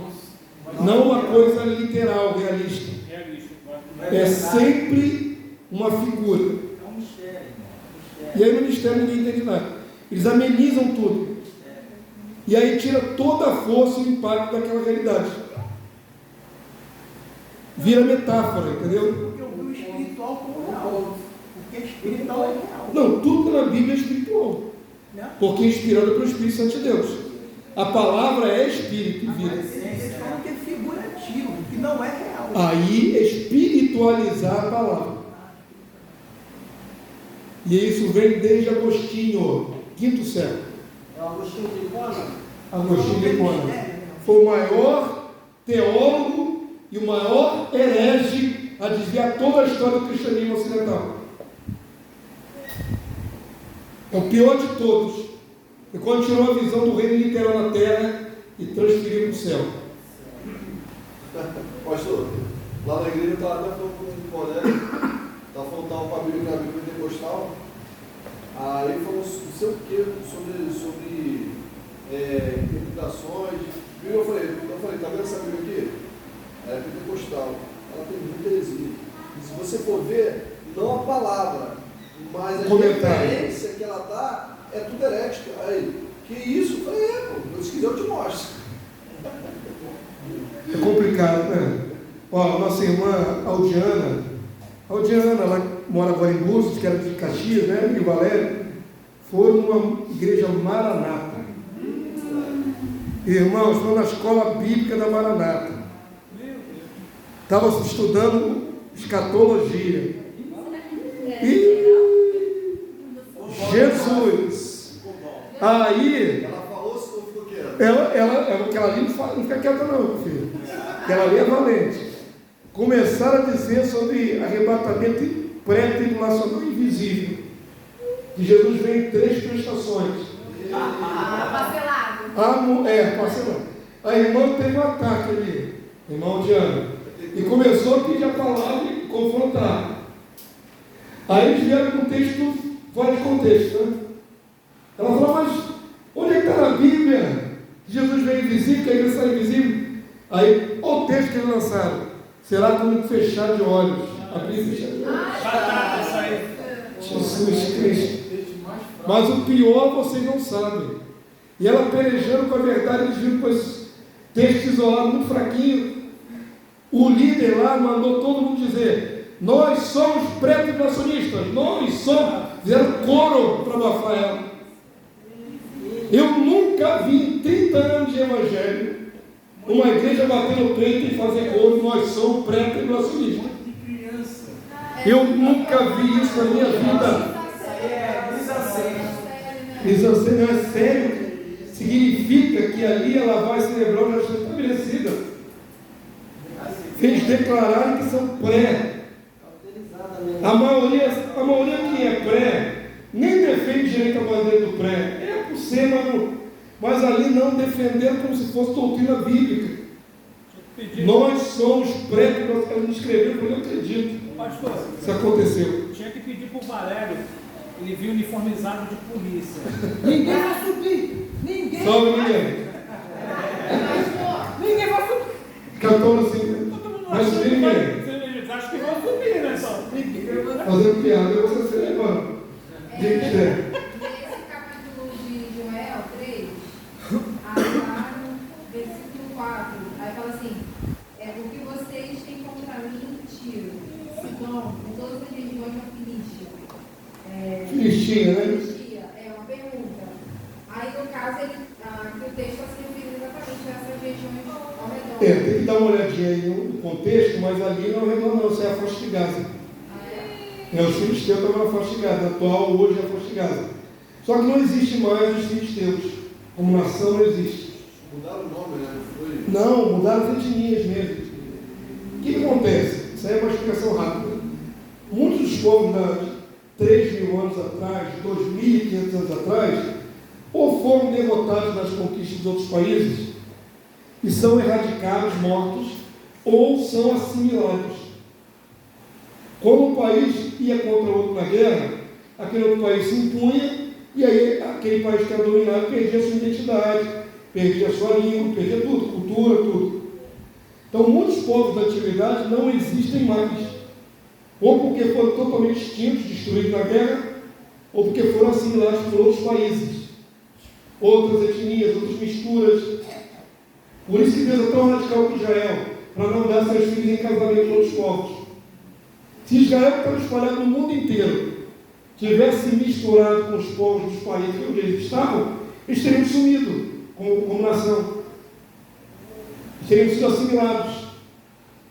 Não uma coisa literal, realista. É sempre uma figura. É um mistério. E aí no mistério ninguém entende nada. Eles amenizam tudo. E aí tira toda a força e o impacto daquela realidade. Vira metáfora, entendeu? Porque eu vi o espiritual como real. Porque espiritual é real. Não, tudo na Bíblia é espiritual. Porque é inspirado pelo Espírito Santo de Deus. A palavra é espírito e vida. Eles falam que é figurativo, que não é real. Aí espiritualizar a palavra. E isso vem desde Agostinho, quinto século. É o Agostinho de Hipona? Agostinho de Hipona foi o maior teólogo e o maior herege a desviar toda a história do cristianismo ocidental. É o pior de todos. E quando tirou a visão do reino literal na terra e transferiu para o céu. Pastor, lá na igreja eu estava até falando com um colega, estava falando com a Bíblia pentecostal, aí ele falou não sei o que, sobre interpretações. Eu falei, tá vendo essa Bíblia aqui? Ela é pentecostal, ela tem muita heresia. E se você for ver, não a palavra, mas a referência que ela dá é tudo herética. Aí, que isso? Eu falei, pô, se quiser eu te mostro. É complicado, né? Ó, nossa irmã Aldiana, ela mora agora em Búzios, que era de Caxias, né? E Valério, foram numa igreja Maranata. Irmãos, foram na escola bíblica da Maranata. Estavam estudando escatologia. E Jesus. Aí Ela falou se não ficou quieta. aquela ali não fica quieta não, filho. Aquela ali é valente. Começaram a dizer sobre arrebatamento pré-tribulacional invisível. Que Jesus veio em 3 prestações. Parcelado. Parcelado. A irmã teve um ataque ali, irmão Diana, e começou a pedir a palavra e confrontar. Aí eles vieram com um texto fora de contexto, né? Ela falou, mas onde é que está na Bíblia? Jesus veio invisível, que a igreja sai invisível. Aí, olha o texto que eles lançaram. Será como fechar de olhos. Abrir e fechar de olhos. Jesus Cristo. Mas o pior vocês não sabem. E ela pelejando com a verdade, eles viram com esse texto isolado muito fraquinho. O líder lá mandou todo mundo dizer: nós somos pré-tribulacionistas, nós somos. Fizeram coro para abafar ela. Eu nunca vi em 30 anos de evangelho uma igreja bater no peito e fazer coro: nós somos pré-tribulacionistas. Eu nunca vi isso na minha vida. Desanceno é sério. Significa que ali ela vai celebrar uma nação estabelecida. Eles declararem que são pré. A maioria que é pré nem defende direito à bandeira do pré. É por ser, mas ali não defenderam como se fosse doutrina bíblica. Nós somos pré, ela não escreveu, porque eu não acredito. Pastor, isso aconteceu. Tinha que pedir para o Valério, ele viu uniformizado de polícia. Ninguém vai subir. Ninguém. Salve ninguém. Ninguém vai subir. Cantou assim. Vai subir ninguém. Vocês acham que vão subir, né? Só. Fazendo piada, eu vou se levando. Nesse capítulo de Joel 3, aí lá no versículo 4, aí fala assim: o que vocês têm contra mim, Tiro, Sidom, e todas as regiões da Filistia, né? Filistia, é uma pergunta. Aí no caso, que o texto está se referindo exatamente a essas regiões ao redor. Tem que dar uma olhadinha aí no contexto, mas ali não é redor não, isso é a faixa de Gaza. Os filisteus estavam na faixa de Gaza, atual hoje é a faixa de Gaza. Só que não existe mais os filisteus, como nação não existe. Mudaram o nome, né? Não, mudaram as etnias mesmo. O que acontece? Isso aí é uma explicação rápida. Muitos dos povos de 3.000 anos atrás, 2.500 anos atrás, ou foram derrotados nas conquistas dos outros países e são erradicados, mortos, ou são assimilados. Quando um país ia contra outro na guerra, aquele outro país se impunha, e aí aquele país que era dominado perdia sua identidade, perdia sua língua, perdia tudo, cultura, tudo. Então muitos povos da antiguidade não existem mais, ou porque foram totalmente extintos, destruídos na guerra, ou porque foram assimilados por outros países, outras etnias, outras misturas. Por isso que Deus é tão radical com Israel, para não dar seus filhos em casamento com outros povos. Se Israel, que estava espalhado no mundo inteiro, tivesse misturado com os povos dos países onde eles estavam, eles teriam sumido como nação. Eles teriam sido assimilados.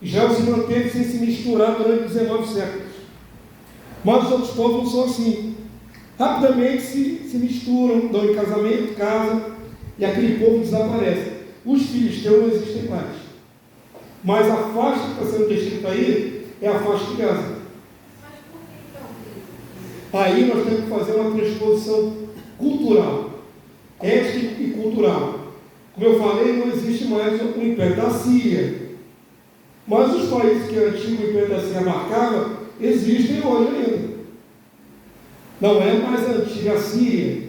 Israel se manteve sem se misturar durante 19 séculos. Mas os outros povos não são assim. Rapidamente se misturam, dão em casamento, casam, e aquele povo desaparece. Os filisteus não existem mais. Mas a faixa que está sendo descrita aí é a faixa de Gaza. Aí nós temos que fazer uma transposição cultural, étnica e cultural. Como eu falei, não existe mais o Império da Síria. Mas os países que o antigo Império da Síria abarcava, existem hoje ainda. Não é mais a antiga Síria,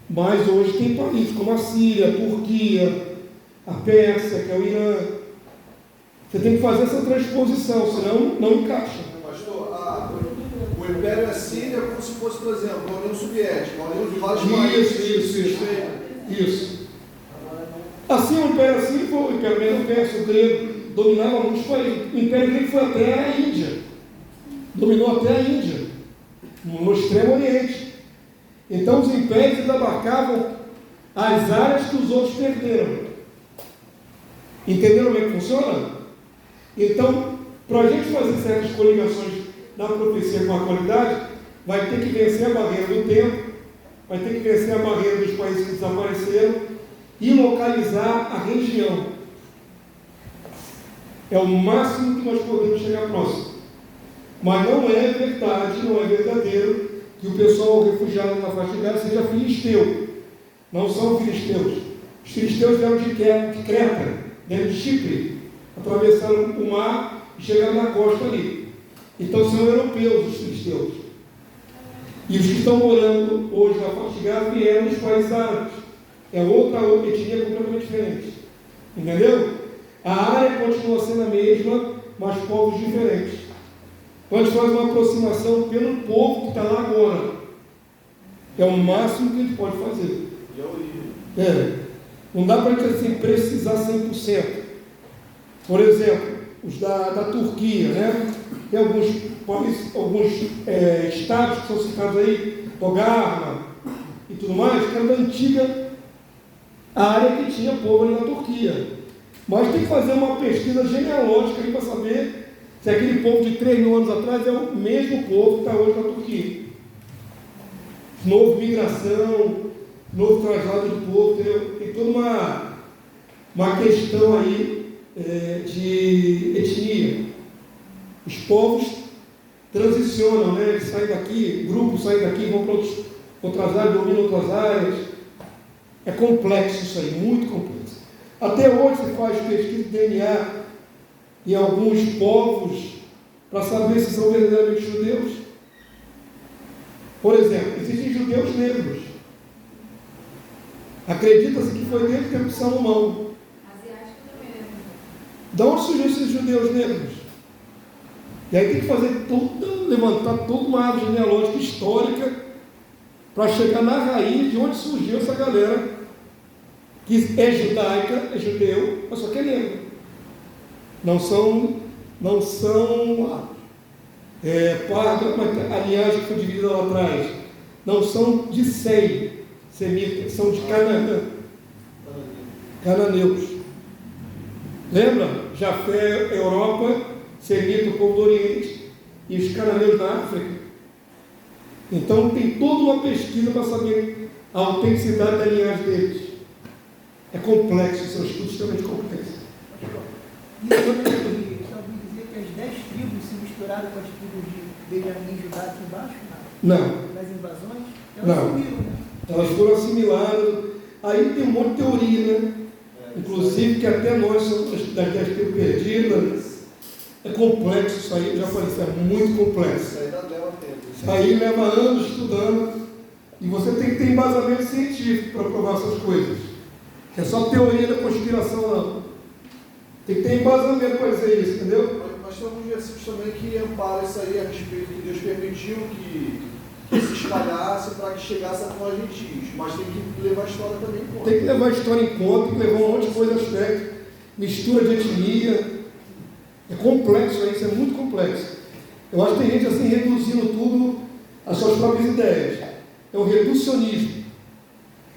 mas hoje tem países como a Síria, a Turquia, a Pérsia, que é o Irã. Você tem que fazer essa transposição, senão não encaixa. Pastor, o Império é Síria como se fosse, por exemplo, a União Soviética, a união de vários países. Isso. Assim, o Império Assírio foi o Império Medo-Persa, o grego, dominava muitos países. O Império Grego foi até a Índia, dominou até a Índia, no Extremo Oriente. Então, os impérios abarcavam as áreas que os outros perderam. Entenderam como é que funciona? Então, para a gente fazer certas coligações na profecia com a qualidade, vai ter que vencer a barreira do tempo, vai ter que vencer a barreira dos países que desapareceram e localizar a região. É o máximo que nós podemos chegar próximo. Mas não é verdade, não é verdadeiro que o pessoal refugiado na faixa de Gaza seja filisteu. Não são filisteus. Os filisteus vieram de Creta, vieram de Chipre, atravessaram o mar e chegaram na costa ali. Então são europeus os filisteus. E os que estão morando hoje na faixa de Gaza vieram dos países árabes. É outra etnia completamente diferente. Entendeu? A área continua sendo a mesma, mas povos diferentes. Então a gente faz uma aproximação pelo povo que está lá agora. É o máximo que a gente pode fazer. E a origem. Não dá para a gente assim, precisar 100%. Por exemplo, os da Turquia, né? Tem alguns estados que são citados aí, Togarma e tudo mais, que era da antiga área que tinha povo ali na Turquia. Mas tem que fazer uma pesquisa genealógica para saber se aquele povo de 3.000 anos atrás é o mesmo povo que está hoje na Turquia. Novo migração, novo traslado de povo, tem toda uma questão aí de etnia. Os povos transicionam, né? Eles saem daqui, grupos saem daqui, vão para outras áreas, dominam outras áreas. É complexo isso aí, muito complexo. Até hoje se faz pesquisa de DNA em alguns povos para saber se são verdadeiramente judeus. Por exemplo, existem judeus negros. Acredita-se que foi desde o tempo de Salomão. Asiático também, né? De onde surgiram esses judeus negros? E aí tem que levantar toda uma árvore genealógica histórica para chegar na raiz de onde surgiu essa galera que é judaica, é judeu, mas só que é negro. Não são parda, mas a linhagem que foi dividida lá atrás. Não são de Sem, semitas, são de cananeus. Lembra? Jafé, Europa, semita, o povo do Oriente, e os cananeus da África. Então tem toda uma pesquisa para saber a autenticidade da linhagem deles. É complexo, são estudos extremamente complexos. Isso eu ouvi dizer que as 10 tribos se misturaram com as tribos de Benjamim e Judá aqui embaixo, Não, nas invasões. Não. Subiram, né? elas foram assimiladas. Aí tem um monte de teoria, né? Inclusive que até nós somos das 10 tribos perdidas. É complexo isso aí, eu já falei, isso é muito complexo. Isso aí ainda leva tempo. Isso aí leva anos estudando e você tem que ter embasamento científico para provar essas coisas. É só teoria da conspiração, não. Tem que ter embasamento para dizer isso, entendeu? Mas tem alguns versículos também que amparam isso aí a respeito que Deus permitiu que se espalhasse para que chegasse até nós gentios. Mas tem que levar a história também em conta. Tem que levar a história em conta, tem que levar um monte de coisa a aspecto, mistura de etnia. É complexo isso, é muito complexo. Eu acho que tem gente assim reduzindo tudo às suas próprias ideias. É o reducionismo.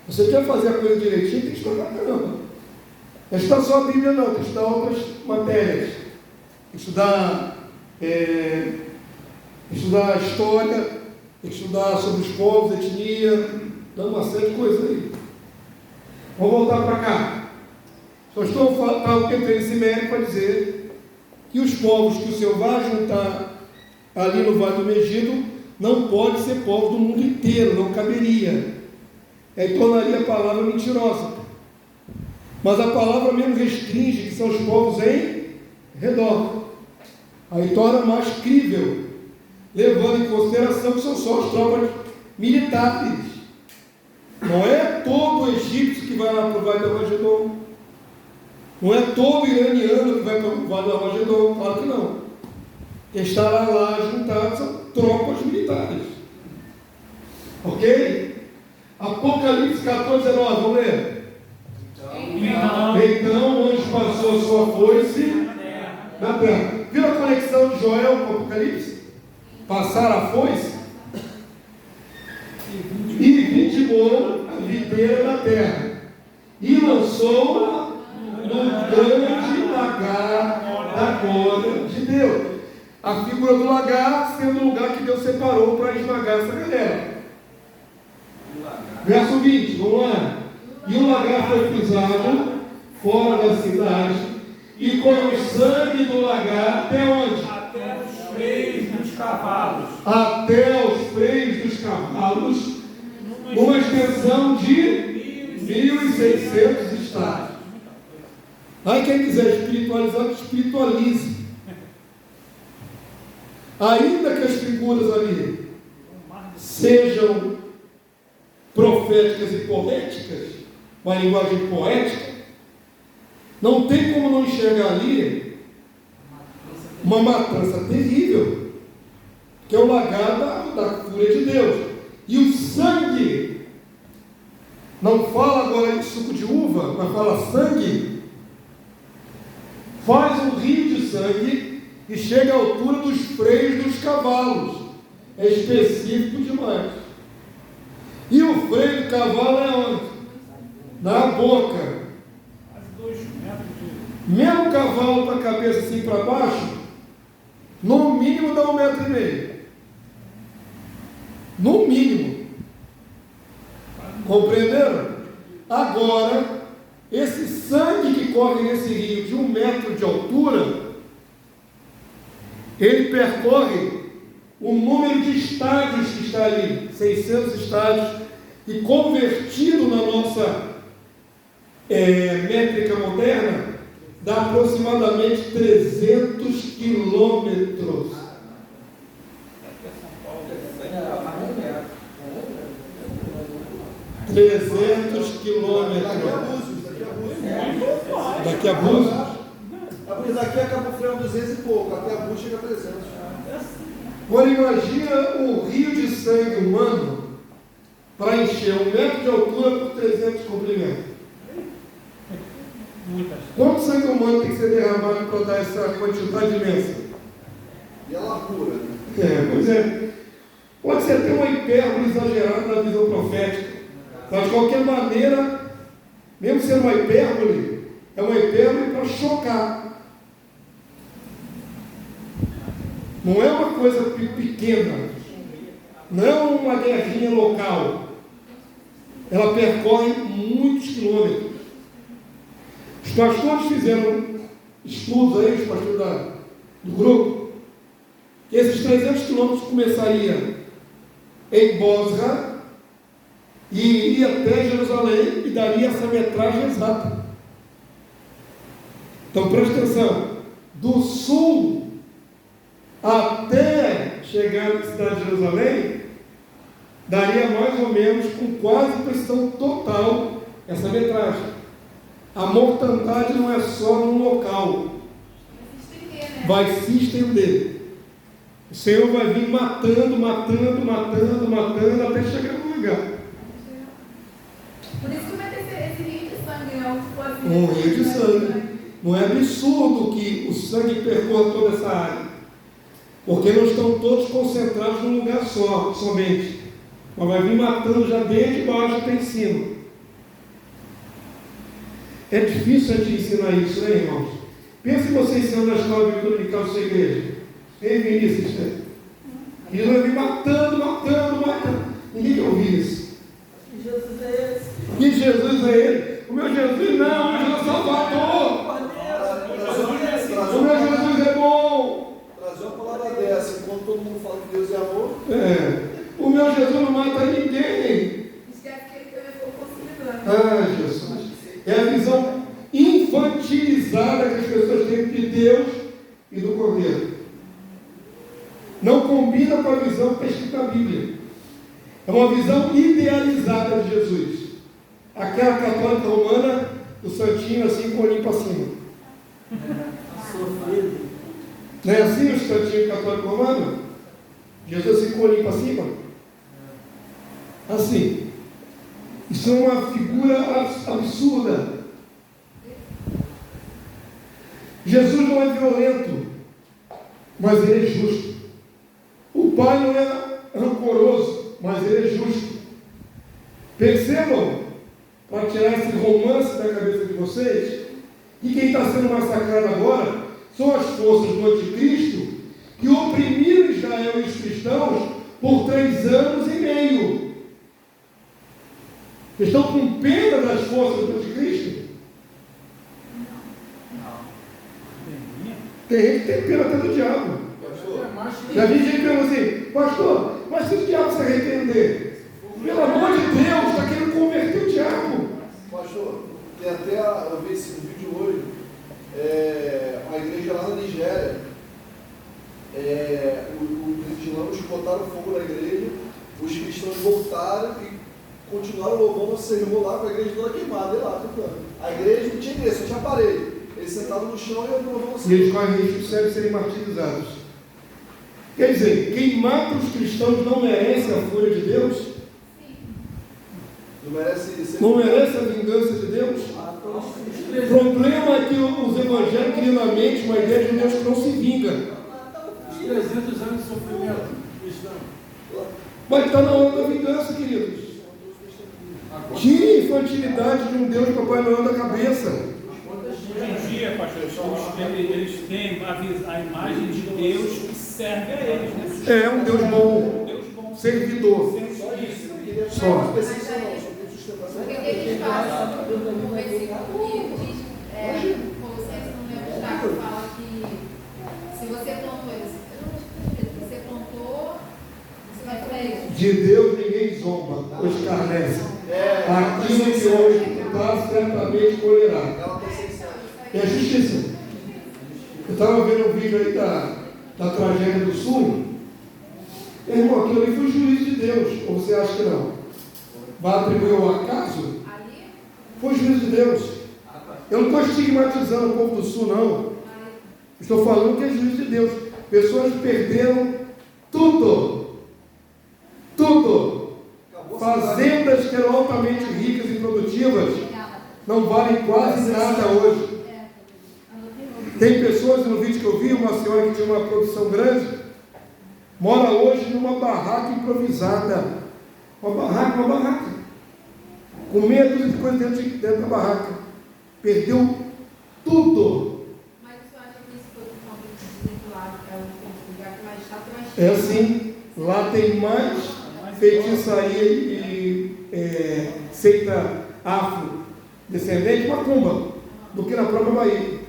Você quer fazer a coisa direitinho, tem que estudar caramba. Não é estudar só a Bíblia, não, tem que estudar outras matérias. Tem que estudar história, tem que estudar sobre os povos, etnia, dá uma série de coisas aí. Vamos voltar para cá. Só estou entrando nesse mérito para dizer que os povos que o Senhor vai juntar ali no Vale do Megido não pode ser povos do mundo inteiro, não caberia. Aí tornaria a palavra mentirosa. Mas a palavra mesmo restringe que são os povos em redor. Aí torna mais crível, levando em consideração que são só as tropas militares. Não é todo egípcio que vai lá para o Vale do Armagedon. Não é todo iraniano que vai para o Vale do Armagedon, claro que não. Quem estará lá juntado são tropas militares. Ok? Apocalipse 14, 19, vamos ler. Então o anjo passou a sua foice na terra. Viu a conexão de Joel com o Apocalipse? Passar a foice e vitimou a videira na terra e lançou no grande lagar da glória de Deus. A figura do lagar sendo o lugar que Deus separou para esmagar essa galera. Verso 20, vamos lá. E o lagar foi pisado fora da cidade, e com o sangue do lagar, até onde? Até os freios dos cavalos. Até os freios dos cavalos, uma extensão de 1.600 estados. Aí quem quiser espiritualizar, espiritualize. Ainda que as figuras ali sejam proféticas e poéticas, uma linguagem poética, não tem como não enxergar ali uma matança terrível. que é o lagar da fúria de Deus. E o sangue, não fala agora de suco de uva, mas fala sangue, faz um rio de sangue e chega à altura dos freios dos cavalos. É específico demais. E o freio do cavalo é onde? Na boca. Quase 2 metros de... Mesmo o cavalo com a cabeça assim para baixo, no mínimo dá 1,5 metro. No mínimo. Compreenderam? Agora, esse sangue que corre nesse rio de 1 metro de altura, ele percorre o número de estádios que está ali, 600 estádios, e convertido na nossa métrica moderna, dá aproximadamente 300 quilômetros. 300 quilômetros. Daqui a Búzios. Porque daqui a Cabo Frio é 200 e pouco, até a Búzios chega a 300. Agora imagina o rio de sangue humano para encher 1 metro de altura por 300 de comprimento. Quanto sangue humano tem que ser derramado para dar essa quantidade imensa? E a largura, né? Pois é. Pode ser até uma hipérbole exagerada na visão profética. Mas de qualquer maneira, mesmo sendo uma hipérbole, é uma hipérbole para chocar. Não é uma coisa pequena. Não é uma guerrinha local. Ela percorre muitos quilômetros. Os pastores fizeram estudos aí, os pastores do grupo, que esses 300 quilômetros começariam em Bosra e iria até Jerusalém e daria essa metragem exata. Então preste atenção, do sul até chegar na cidade de Jerusalém, daria mais ou menos, com quase precisão total, essa metragem. A mortandade não é só num local, vai se estender. O Senhor vai vir matando até chegar no lugar. Por isso que vai ter esse rio de sangue, né? Um rio de sangue. Não é absurdo que o sangue percorra toda essa área, porque não estão todos concentrados num lugar só, somente. Mas vai vir matando já desde baixo até em cima. É difícil a gente ensinar isso, né, irmãos? Pensa em você ensinando na escola bíblica dominical da sua igreja. Ei, Vinícius, né? E Jesus vai vir matando. Ninguém quer ouvir isso. Que Jesus é esse? Que Jesus é ele? O meu Jesus não, o meu Jesus é Salvador. O meu Jesus é bom. Trazer uma palavra dessa, enquanto todo mundo fala que Deus é amor. O meu Jesus não mata ninguém. Esquece que ele também foi possibilidade. Ah, Jesus. É a visão infantilizada que as pessoas têm de Deus e do Cordeiro. Não combina com a visão que está escrita na Bíblia. É uma visão idealizada de Jesus. Aquela católica romana, o santinho assim com o olhinho para cima. Sofrido. Não é assim o santinho católico romano? Jesus assim com o olhinho para cima? Assim. Isso é uma figura absurda. Jesus não é violento, mas ele é justo. O Pai não é rancoroso, mas ele é justo. Percebam, para tirar esse romance da cabeça de vocês, que quem está sendo massacrado agora são as forças do anticristo que oprimiram Israel e os cristãos por 3 anos e meio. Vocês estão com pena das forças do anticristo? Tem gente que tem pena até do diabo. Já vi gente perguntando assim, pastor, mas se o diabo se arrepender, pelo amor de Deus, está querendo converter o diabo. Pastor, tem até, eu vi esse vídeo hoje, uma igreja lá na Nigéria, os islâmicos botaram fogo na igreja, os cristãos voltaram e continuaram louvando o Senhor lá com a igreja toda queimada, e lá tocando. A igreja não tinha igreja, só tinha parede. Eles sentavam no chão e louvando o E Senhor. eles correm risco de serem martirizados. Quer dizer, quem mata os cristãos não merece a fúria de Deus? Não merece a vingança de Deus? O problema é que os evangélicos criam na mente uma ideia de um Deus que não se vinga. Os 300 anos de sofrimento cristão. Mas está na hora da vingança, queridos. Tire a infantilidade de um Deus Papai Noel da cabeça. Hoje em dia, pastor, eles têm a imagem de Deus que serve a eles, né? É um Deus bom, Deus bom, servidor. Só. Porque o que eles fazem no versículo que diz, Colossenses, não lembro de nada, fala que se você plantou, você plantou, você vai colher. De Deus ninguém zomba, ou escarnece. Aquilo que hoje está, certamente colherá. É justiça. Eu estava vendo um vídeo aí da tragédia do Sul. Irmão, aquilo ali foi juízo de Deus. Ou você acha que não? Vai atribuir ao acaso? Foi juízo de Deus. Eu não estou estigmatizando o povo do Sul, não. Estou falando que é juízo de Deus. Pessoas perderam tudo. Tudo. Fazendas que eram altamente ricas e produtivas não valem quase nada hoje. Tem pessoas, no vídeo que eu vi, uma senhora que tinha uma produção grande, mora hoje numa barraca improvisada. Uma barraca. Com meia dúzia de coisas dentro da barraca. Perdeu tudo. Mas você acha que isso foi por conta de dizer que lá é um lugar que mais chato, mais É assim, lá tem mais feitiçaria e seita afro-descendente, macumba, do que na própria Bahia.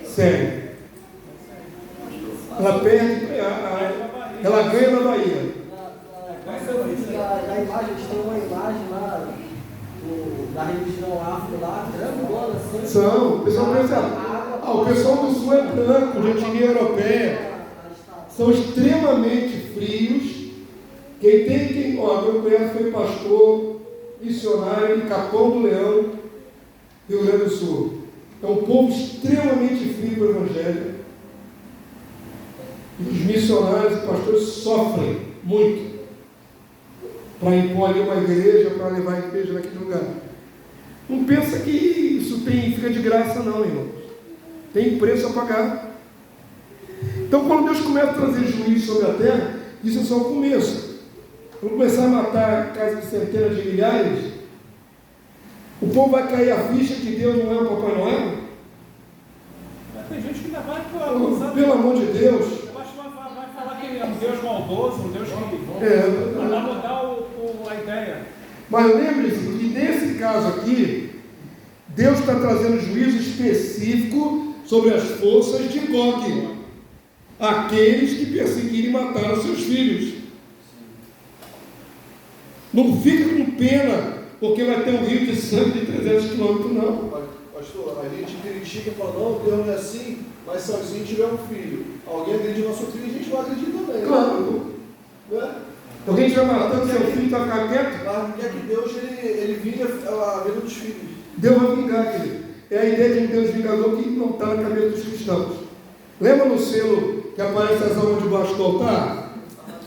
Sério. Ela perde, ela ganha na Bahia. Na imagem, eles têm uma imagem lá da religião afro lá, grandona assim. São, o pessoal pensa, o pessoal do Sul é branco, de etnia europeia. São extremamente frios. Meu cunhado foi pastor, missionário em Capão do Leão, Rio Grande do Sul. É um povo extremamente frio para o Evangelho. E os missionários e pastores sofrem muito para impor ali uma igreja, para levar a igreja naquele lugar. Não pensa que isso fica de graça, não, irmãos. Tem preço a pagar. Então, quando Deus começa a trazer juízo sobre a terra, isso é só o começo. Vamos começar a matar casas de centenas de milhares. O povo vai cair a ficha que Deus não é o Papai Noel? Tem gente que ainda vai usar. Pelo amor de Deus. Eu acho que vai falar que ele é um Deus maldoso, um Deus que vai mudar a ideia. Mas lembre-se que nesse caso aqui, Deus está trazendo juízo específico sobre as forças de Gog, aqueles que perseguiram e mataram seus filhos. Não fica com pena, porque vai ter um rio de sangue de 300 quilômetros, não. Pastor, a gente critica e fala, não, Deus não é assim, mas se a gente tiver um filho, alguém agride nosso filho, a gente vai agredir também. Claro. Né? Alguém estiver matando seu filho para ficar quieto? Mas não quer que Deus ele vinga a vida dos filhos. Deus vai vingar, querido. É a ideia de um Deus vingador que não está na cabeça dos cristãos. Lembra no selo que aparece as almas debaixo do altar?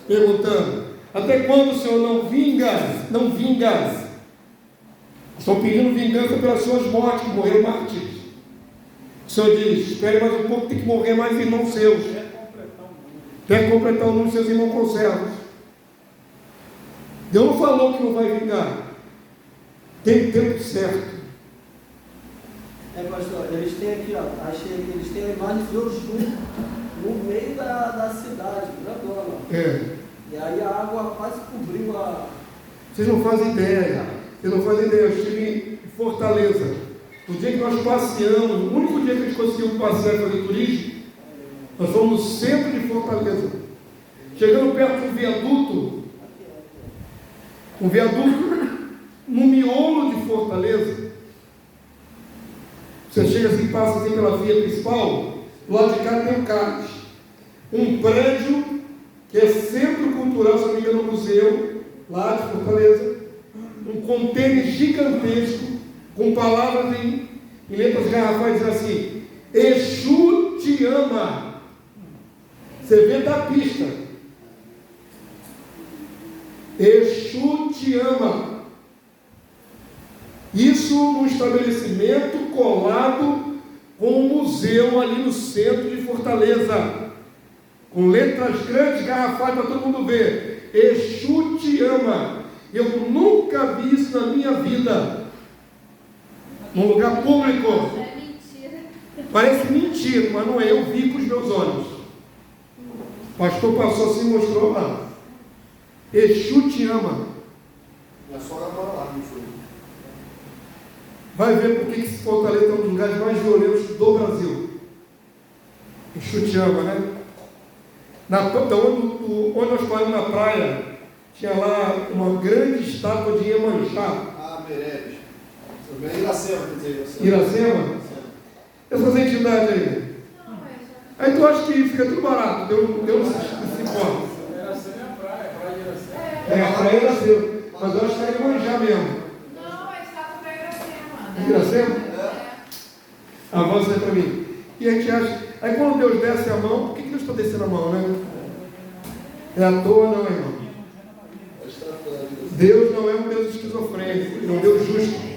Perguntando, até quando o Senhor não vingas? Não vingas? Estão pedindo vingança pelas suas mortes, que morreram mártires. O Senhor diz, espere mais um pouco, tem que morrer mais irmãos seus. Até completar o número de seus irmãos conservos. Deus não falou que não vai vingar. Tem tempo certo. Pastor, eles têm aqui, ó, achei que eles têm a imagem de Oxum no meio da cidade, grandona. E aí a água quase cobriu a... Vocês não fazem ideia. Eu estive em Fortaleza. O dia que nós passeamos, o único dia que a gente conseguiu passear e fazer turismo, nós fomos no centro de Fortaleza. Chegando perto de um viaduto no miolo de Fortaleza. Você chega assim, passa assim pela via principal, do lado de cá tem o CAPES, um prédio que é Centro Cultural, se não me engano, museu, lá de Fortaleza, um contêiner gigantesco, com palavras em letras garrafais, dizendo assim, Exu te ama. Você vê da pista. Exu te ama. Isso num estabelecimento colado com um museu ali no centro de Fortaleza. Com letras grandes, garrafais para todo mundo ver. Exu te ama. Eu nunca vi isso na minha vida. Num lugar público. É mentira. Parece mentira, mas não é. Eu vi com os meus olhos. O pastor passou assim e mostrou lá. Exu te ama. Minha sogra mora lá, não foi? Vai ver por que Fortaleza é um dos lugares mais violentos do Brasil. Exu te ama, né? Onde nós paramos na praia, tinha lá uma grande estátua de Iemanjá. Ah, Meirelles. Iracema, quer dizer, Iracema? Essas entidades aí. Aí tu acha que fica tudo barato, deu esse ponto. Iracema é a praia de Iracema. É, a praia Iracema. Mas eu acho que é Iemanjá mesmo. Não, é estátua para Iracema. Iracema? É. Avança aí para mim. E a gente acha. Aí quando Deus desce a mão, por que Deus está descendo a mão, né? É à toa, não, irmão. Deus não é um Deus esquizofrênico, ele é um Deus justo.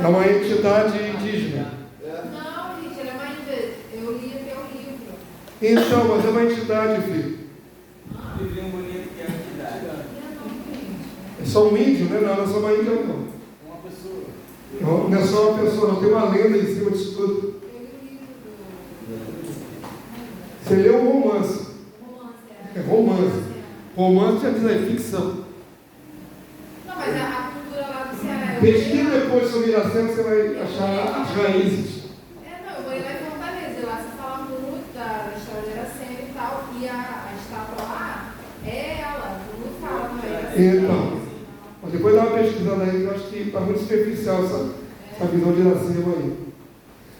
É uma entidade indígena. Não, gente, ele é uma entidade. Eu li teu livro. Então, mas é uma entidade, filho. Livrinho bonito que é a entidade. É só um índio, né? Não é só uma índia, não. Uma pessoa. Não é só uma pessoa, não. Tem uma lenda em cima disso tudo. Você leu um romance. É romance. Romance já diz aí, ficção. Não, mas a cultura lá do Ceará. Pesquisa depois sobre Iracema, você vai achar as raízes. Não, eu vou ir lá em Fortaleza. E lá se fala muito da história de Iracema e tal. E a estátua lá é ela. Todo mundo fala também. Então, mas depois dá uma pesquisada aí, que eu acho que está muito superficial essa visão de Iracema aí.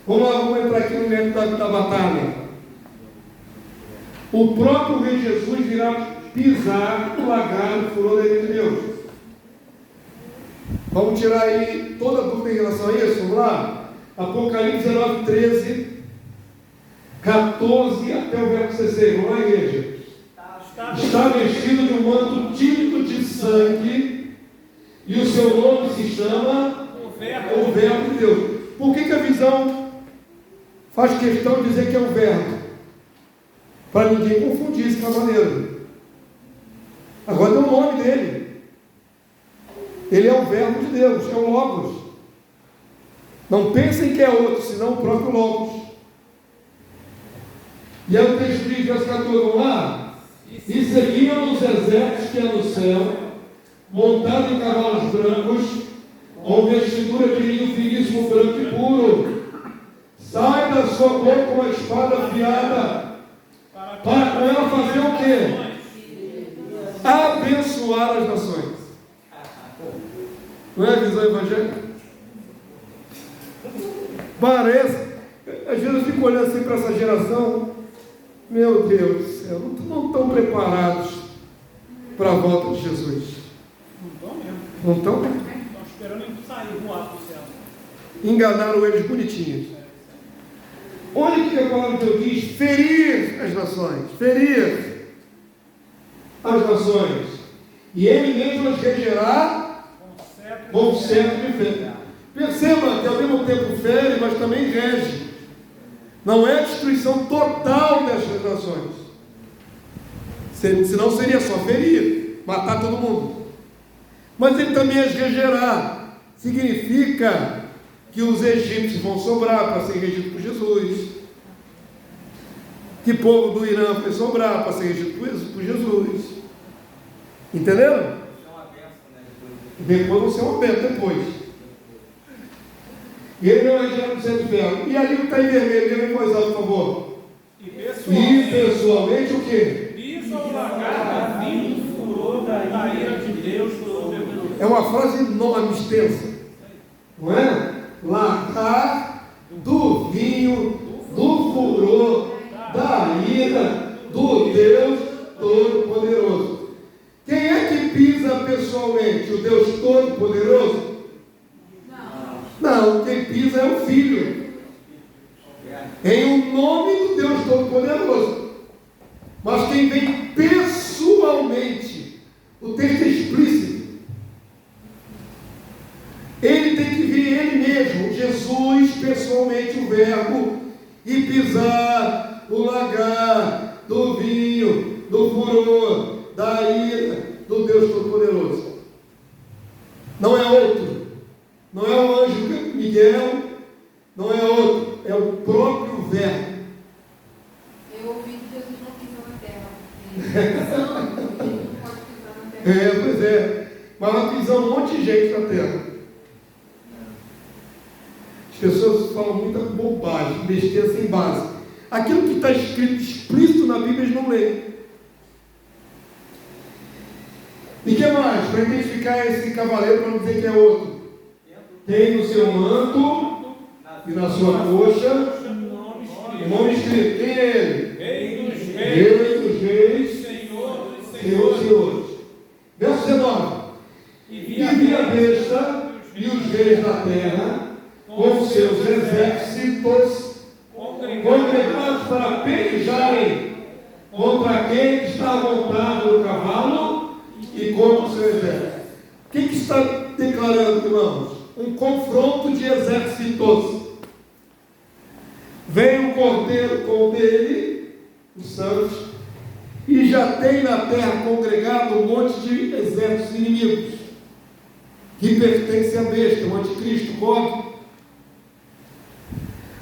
Vamos lá, vamos entrar aqui no mérito da batalha. O próprio Rei Jesus virá pisar o lagar do furor da ira de Deus. Vamos tirar aí toda a dúvida em relação a isso? Vamos lá? Apocalipse 19, 13, 14 até o verso 16. Vamos lá, igreja? Está vestido de um manto típico de sangue, e o seu nome se chama o Verbo de Deus. Por que a visão faz questão de dizer que é o Verbo? Para ninguém confundir esse cavaleiro. Agora tem o nome dele. Ele é o Verbo de Deus, é o Logos. Não pensem que é outro, senão o próprio Logos. E aí o texto diz, verso 14, vamos lá? E seguiam os exércitos que é no céu, montados em cavalos brancos, com vestidura de linho finíssimo, branco e puro. Sai da sua boca uma espada afiada, para com ela fazer o quê? Abençoar as nações. Não é a visão evangélica? Parece. Às vezes eu fico olhando assim para essa geração. Meu Deus do céu, não estão preparados para a volta de Jesus. Não estão mesmo. Não estão mesmo. Estão esperando ele sair, voar para o céu. Enganaram eles bonitinhos. Olha o que a palavra de Deus diz: ferir as nações, ferir as nações, e ele mesmo as regerá com cetro de fé. Perceba que ao mesmo tempo fere, mas também rege. Não é a destruição total dessas nações, senão seria só ferir, matar todo mundo. Mas ele também as regerá. Significa que os egípcios vão sobrar para ser regidos por Jesus, que o povo do Irã vai sobrar para ser regido por Jesus. Entenderam? Depois vão ser uma bênção depois. E ele não é gerado de ferro. E ali está em vermelho, lê em voz alta, por favor. E pessoalmente o quê? Pisa o lagar do vinho do furor da ira de Deus Todo-Poderoso. É uma frase enorme, extensa. Não é? Lagar do vinho do furor da ira do Deus Todo-Poderoso. Quem é que pisa pessoalmente? O Deus Todo-Poderoso? Não, quem pisa é o Filho. Em o nome do Deus Todo-Poderoso. Ele tem que vir ele mesmo, Jesus, pessoalmente, o Verbo, e pisar o lagar do vinho, do furor, da ira do Deus Todo-Poderoso. Não é outro, não é o anjo Miguel, não é outro, é o próprio Verbo. Eu ouvi que Jesus não pisou na terra. Santo, ele não pode pisar na terra. Pois é, mas vai pisar um monte de gente na terra. As pessoas falam muita bobagem, besteira sem base. Aquilo que está escrito explícito na Bíblia, eles não leem. E o que mais? Para identificar esse cavaleiro, para não dizer que é outro. Tem no seu manto e na sua coxa o nome escrito. Quem é ele? Rei dos reis, Senhor dos senhores. Verso 19. E vi a besta e os reis da terra com seus exércitos congregados para pelejarem contra quem está montado no cavalo e contra o seu exército. O que está declarando, irmãos? Um confronto de exércitos. Vem o cordeiro com dele, os santos, e já tem na terra congregado um monte de exércitos inimigos que pertencem à besta, o anticristo, o código.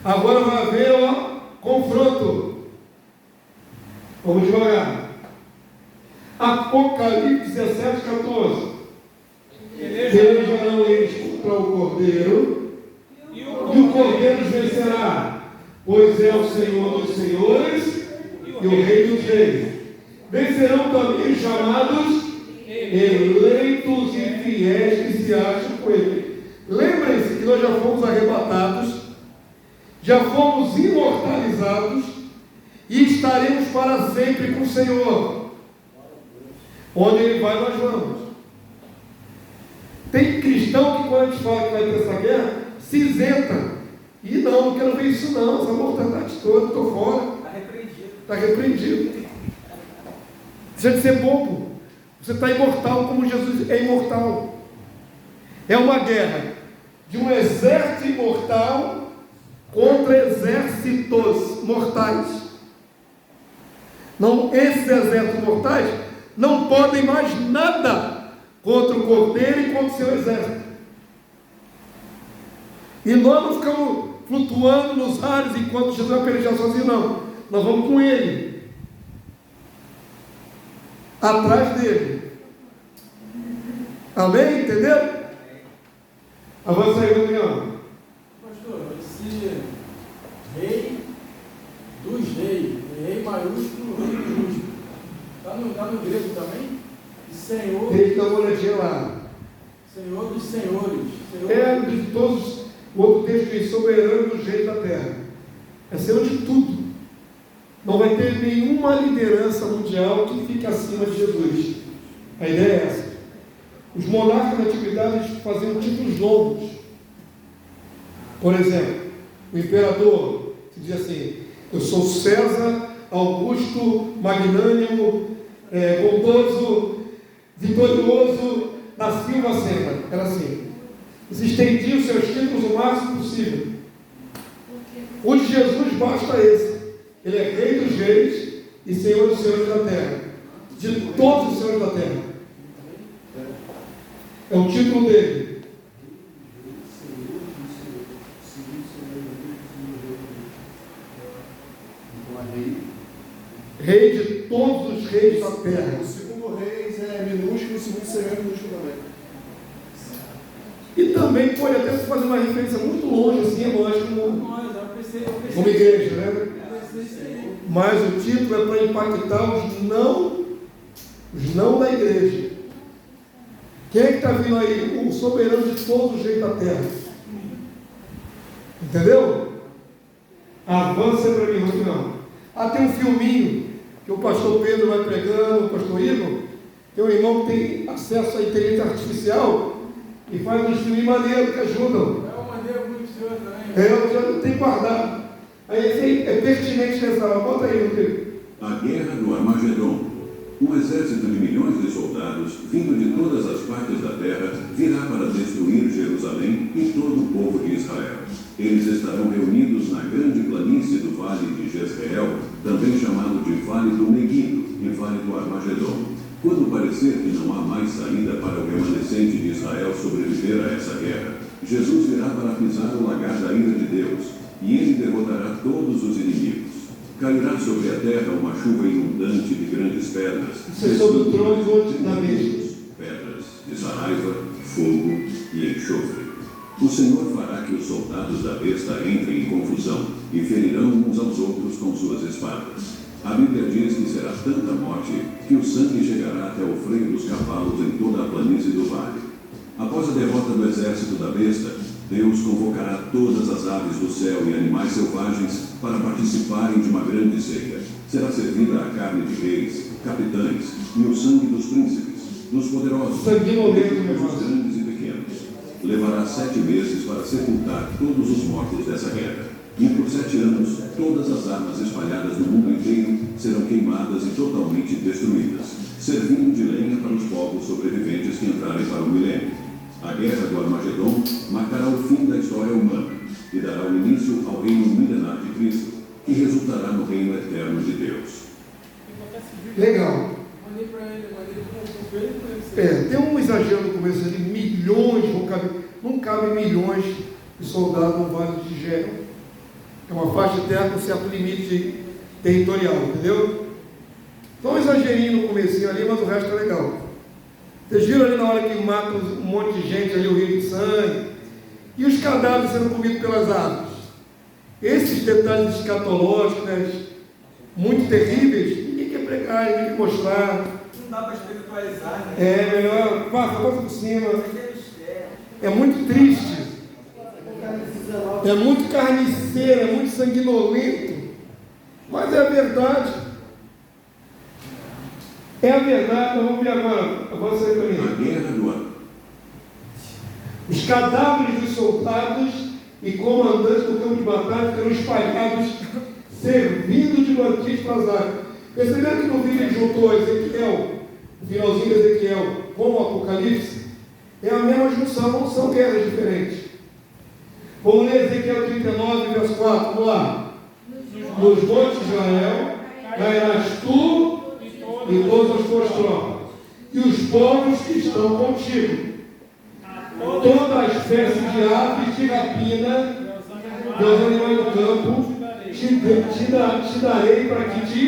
Agora vai haver confronto. Vamos devagar. Apocalipse 17, 14. Pelejarão eles contra o cordeiro, e o cordeiro os vencerá, pois é o Senhor dos senhores e o Rei dos reis. Vencerão também os chamados eleitos e fiéis que se acham com ele. Lembrem-se que nós já fomos arrebatados, já fomos imortalizados e estaremos para sempre com o Senhor. Onde Ele vai, nós vamos. Tem cristão que quando a gente fala que vai ter essa guerra, se isenta. E não quero ver isso não, essa mortandade toda, estou fora. Está repreendido. Deixa de ser bobo. Você está imortal como Jesus é imortal. É uma guerra de um exército imortal contra exércitos mortais. Não, esses exércitos mortais não podem mais nada contra o cordeiro e contra o seu exército. E nós não ficamos flutuando nos ares enquanto Jesus vai pelejar sozinho, não. Nós vamos com ele, atrás dele. Amém? Entenderam? Avança aí, Rodrigão. Pastor, esse rei dos reis, rei maiúsculo, rei minúsculo, está no grego também? Senhor. Rei, dá uma olhadinha lá. Senhor dos senhores. Senhor é de todos, o outro texto diz soberano dos reis da terra. É Senhor de tudo. Não vai ter nenhuma liderança mundial que fique acima de Jesus. A ideia é essa. Os monarcas da antiguidade faziam títulos longos. Por exemplo, o imperador que dizia assim: eu sou César Augusto Magnânimo, bondoso, vitorioso da Silva Sena. Era assim. Eles estendiam seus títulos o máximo possível. O de Jesus basta esse. Ele é Rei dos reis e Senhor dos senhores da terra. De todos os senhores da terra. É o título dele. Rei de todos os reis da terra. O segundo reis é minúsculo, o segundo senhor é minúsculo também. E também pode até fazer uma referência muito longe, assim, é lógico, como igreja, né? Mas o título é para impactar os não da igreja. Quem é que está vindo aí? O soberano de todos os reis da terra. Entendeu? Avança para mim, não. Tem um filminho que o pastor Pedro vai pregando, o pastor Igor. Tem um irmão que tem acesso à inteligência artificial e faz uns filmes maneiros que ajudam. É uma maneira muito senhor também. Eu já tenho guardado. Aí esse é pertinente nessa hora. Bota aí, Rodrigo. A Guerra do Armagedon. Um exército de milhões de soldados, vindo de todas as partes da terra, virá para destruir Jerusalém. Jerusalém e todo o povo de Israel. Eles estarão reunidos na grande planície do vale de Jezreel, também chamado de Vale do Meguido e Vale do Armagedon. Quando parecer que não há mais saída para o remanescente de Israel sobreviver a essa guerra, Jesus virá para pisar o lagar da ira de Deus, e ele derrotará todos os inimigos. Cairá sobre a terra uma chuva inundante de grandes pedras. Isso é sobre o trono da mesa. Pedras de saraiva, fogo e enxofre. O Senhor fará que os soldados da besta entrem em confusão e ferirão uns aos outros com suas espadas. A Bíblia diz que será tanta morte que o sangue chegará até o freio dos cavalos em toda a planície do vale. Após a derrota do exército da besta, Deus convocará todas as aves do céu e animais selvagens para participarem de uma grande ceia. Será servida a carne de reis, capitães e o sangue dos príncipes, dos poderosos, dos grandes e pequenos. Levará 7 meses para sepultar todos os mortos dessa guerra. E por 7 anos, todas as armas espalhadas no mundo inteiro serão queimadas e totalmente destruídas, servindo de lenha para os povos sobreviventes que entrarem para o milênio. A guerra do Armagedon marcará o fim da história humana e dará o início ao reino milenar de Cristo, que resultará no reino eterno de Deus. Legal. Tem um exagero no começo ali, milhões, não cabe milhões de soldados no Vale de Jezreel. É uma faixa de terra com certo limite territorial, entendeu? Então um exagerinho no comecinho ali, mas o resto é legal. Vocês viram ali na hora que matam um monte de gente ali, o rio de sangue, e os cadáveres sendo comidos pelas aves. Esses detalhes escatológicos, né, muito terríveis, ninguém quer pregar, ninguém quer mostrar. Não dá para espiritualizar, né? É melhor, passa por cima. É muito triste. É muito carniceiro, é muito sanguinolento. Mas é a verdade. É a verdade. Vamos ver agora. Avança aí para mim. A guerra do ano. Os cadáveres dos soldados e comandantes do campo de batalha ficaram espalhados, servindo de banquete para as águas. Perceberam que no vídeo ele juntou Ezequiel, o finalzinho de Ezequiel, com o Apocalipse? É a mesma junção, não são guerras diferentes. Vamos ler Ezequiel 39, verso 4, vamos lá. Nos montes de Israel cairás tu e todas as tuas tropas, e os povos que estão contigo. Todas as espécies de aves de rapina, dos animais do campo, te darei para que te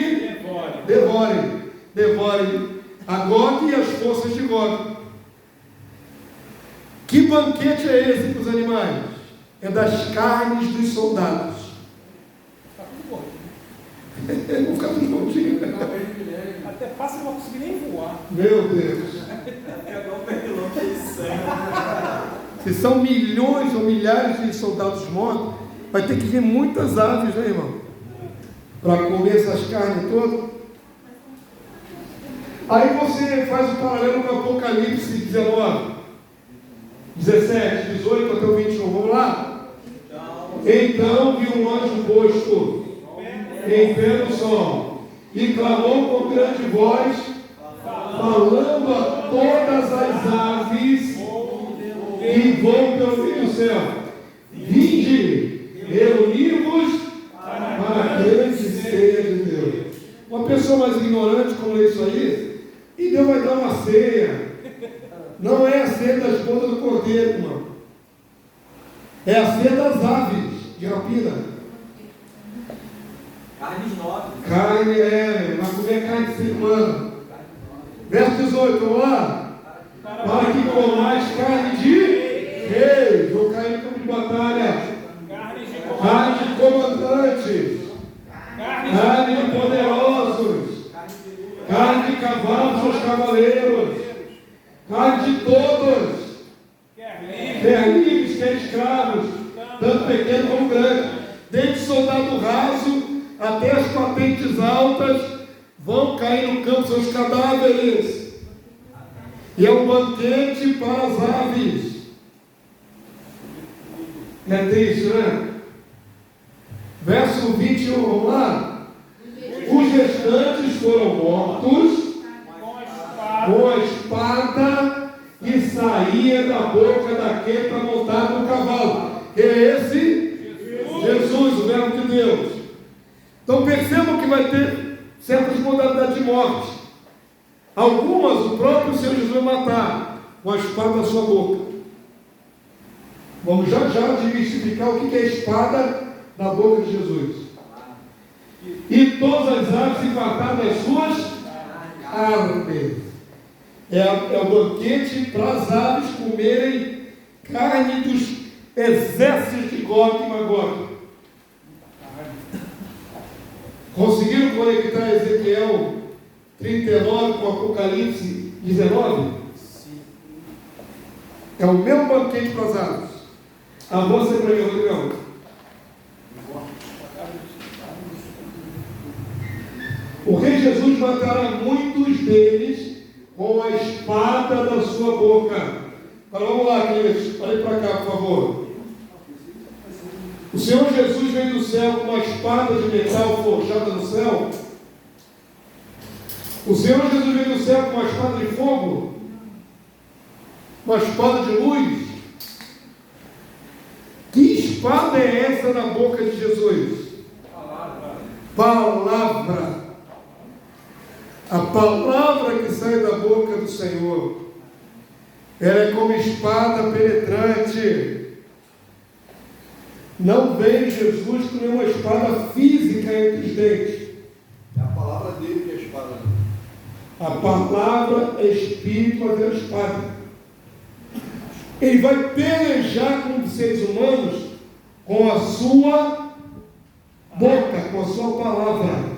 devore a Gog e as forças de Gog. Que banquete é esse para os animais? É das carnes dos soldados. Vão ficar tudo bonitinho. Até passa e não vai conseguir nem voar. Meu Deus. Se são milhões ou milhares de soldados mortos, vai ter que vir muitas aves, né, irmão? Para comer essas carnes todas. Aí você faz o paralelo com Apocalipse 19, 17, 18 até o 21. Vamos lá? Então vi um anjo posto em pé no sol e clamou com grande voz, falando a todas as aves que voam pelo meio do céu: vinde, reunimos para a grande ceia de Deus. Uma pessoa mais ignorante como lê isso aí, e Deus vai dar uma ceia. Não é a ceia da esposa do cordeiro, irmão. É a ceia das aves de rapina. Carnes nobres. Carne vai comer carne de ser humano. Verso 18, vamos lá. Para que comais carne de reis. Vou cair no campo de batalha. Carne de comandantes. Carne de poderosos. Carne de cavalos aos cavaleiros. Carne de todos. Quer livres, quer escravos, tanto pequeno como grande. Desde soldado raso até as patentes altas vão cair no campo seus cadáveres. E é um banquete para as aves. É triste, né? Verso 21, vamos lá. Os restantes foram mortos com a espada que saía da boca daquele para montar no cavalo. Que é esse? Jesus, o Verbo de Deus. Então percebam que vai ter certas modalidades de morte. Algumas o próprio Senhor Jesus vai matar com a espada da sua boca. Vamos já desmistificar o que é a espada na boca de Jesus. E todas as aves se fartaram das suas carnes. É o banquete para as aves comerem carne dos exércitos de Gog e Magog. Conseguiram conectar Ezequiel 39 com Apocalipse 19? Sim. É o mesmo banquete para as aves. Avança para mim, Rodrigão. O rei Jesus matará muitos deles com a espada da sua boca. Agora vamos lá, queridos. Olhem para cá, por favor. O Senhor Jesus veio do céu com uma espada de metal forjada no céu. O Senhor Jesus veio do céu com uma espada de fogo, uma espada de luz. Que espada é essa na boca de Jesus? Palavra. A palavra que sai da boca do Senhor, ela é como espada penetrante. Não vem Jesus com nenhuma espada física entre os dentes. É a palavra dele que é a espada. A palavra é espírito, mas é a espada. Ele vai pelejar com os seres humanos com a sua boca, com a sua palavra.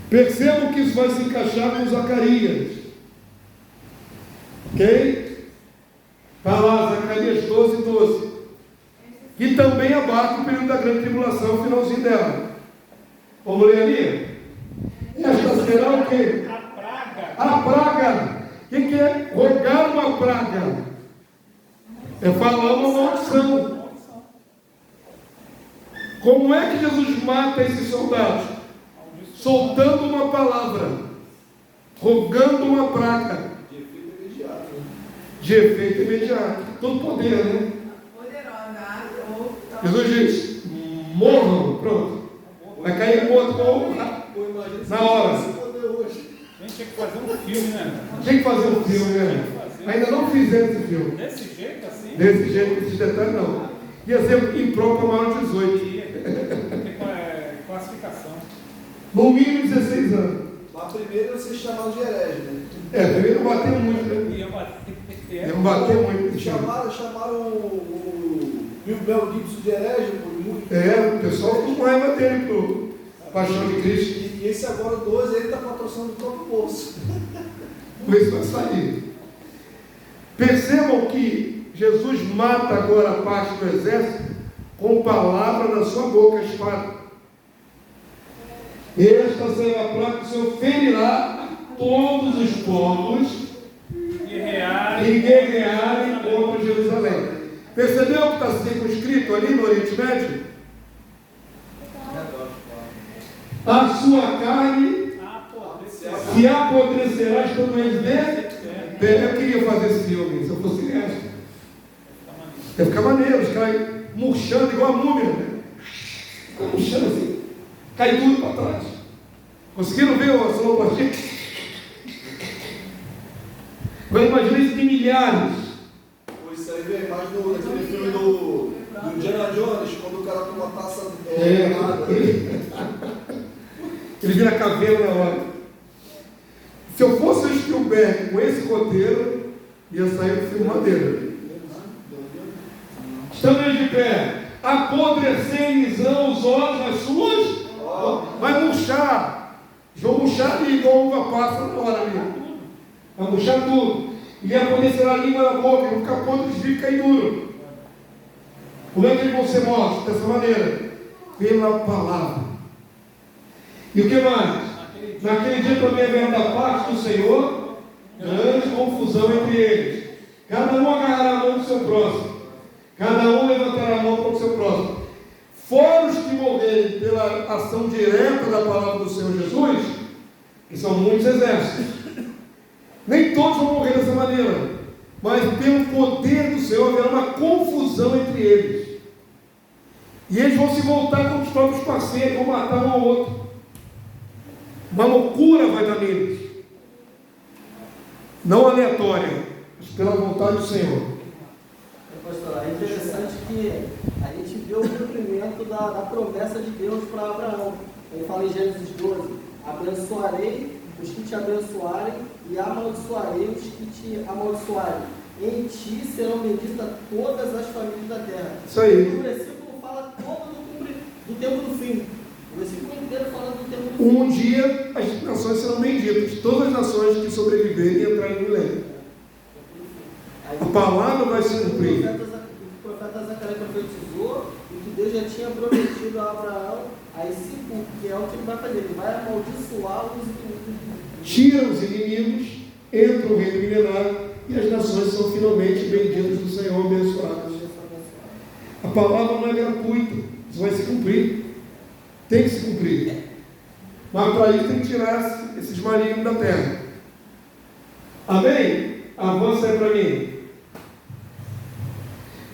Percebam que isso vai se encaixar com Zacarias. Ok? Está lá, Zacarias 12, 12. Que também abarca o período da grande tribulação, o finalzinho dela. Vamos ler ali? Esta será o quê? A praga. A praga. O que é rogar uma praga? É falar uma maldição. Como é que Jesus mata esses soldados? Soltando uma palavra, rogando uma praga. De efeito imediato. De efeito imediato. Todo poder, né? Jesus diz: morram, pronto. Vai cair morto na hora. A gente tinha que fazer um filme, né? Tinha que fazer um filme, né? Ainda não fizeram esse filme. Desse jeito assim? Desse jeito, com esses detalhes, não. Ia ser impróprio maior de 18. Tem classificação. No mínimo 16 anos. Mas primeiro você chamava de herege, né? Primeiro bateu muito, né? Ia bater muito. Chamaram o Mel Gibson de herege, muito. O pessoal ficou com raiva dele pro Paixão de Cristo. E esse agora 12, ele está patrocinando o próprio bolso. Vamos ver se vai sair. Percebam que Jesus mata agora a parte do exército com palavra na sua boca, a espada. Esta será a praga que o Senhor ferirá todos os povos e guerrearem contra Jerusalém. Percebeu o que está sendo escrito ali no Oriente Médio? A sua carne se apodrecerá estando eles dentro. Eu queria fazer esse filme, se eu fosse criança. Ia ficar maneiro, os caras murchando igual a múmia, né? Murchando assim, cai tudo para trás. Conseguiram ver a sonoplastia? Agora imagina isso de milhares. Pois isso aí vem mais naquele filme do Indiana Jones, quando o cara com uma taça errada. Ele vira cabelo na hora. Se eu fosse o Spielberg com esse roteiro, ia sair do filme madeira. Estamos de pé. Apodrecer-lhes-ão os olhos nas suas. Vai murchar. Vão murchar ali, igual uva passa na hora ali. Vai murchar tudo. E apodrecerá a língua na boca. Vão ficar podres de cair duro. Como é que eles vão ser mortos? Dessa maneira. Pela palavra. E o que mais? Naquele dia também haverá da parte do Senhor grande confusão entre eles. Cada um agarrará a mão do seu próximo. Cada um levantará a mão para o seu próximo. Fora os que morrerem pela ação direta da palavra do Senhor Jesus, que são muitos exércitos. Nem todos vão morrer dessa maneira. mas pelo poder do Senhor haverá uma confusão entre eles. E eles vão se voltar contra os próprios parceiros, vão matar um ao outro. Uma loucura vai dar neles. Não aleatória, mas pela vontade do Senhor. Pastor, é interessante que a gente vê o cumprimento da promessa de Deus para Abraão. Ele fala em Gênesis 12: abençoarei os que te abençoarem e amaldiçoarei os que te amaldiçoarem. Em ti serão benditas todas as famílias da terra. Isso aí. O versículo fala todo do tempo do fim. O versículo inteiro fala do tempo do fim. Um dia as nações serão benditas, todas as nações que sobreviverem e entrarem no milênio. A palavra vai se cumprir. O profeta Zacarias profetizou e que Deus já tinha prometido a Abraão, aí se cumpre, que é o que ele vai fazer. Ele vai amaldiçoar os inimigos. Tira os inimigos, entra o reino milenar e as nações são finalmente benditas do Senhor, abençoadas. A palavra não é gratuita, isso vai se cumprir. Tem que se cumprir. Mas para isso tem que tirar esses malignos da terra. Amém? Avança aí para mim.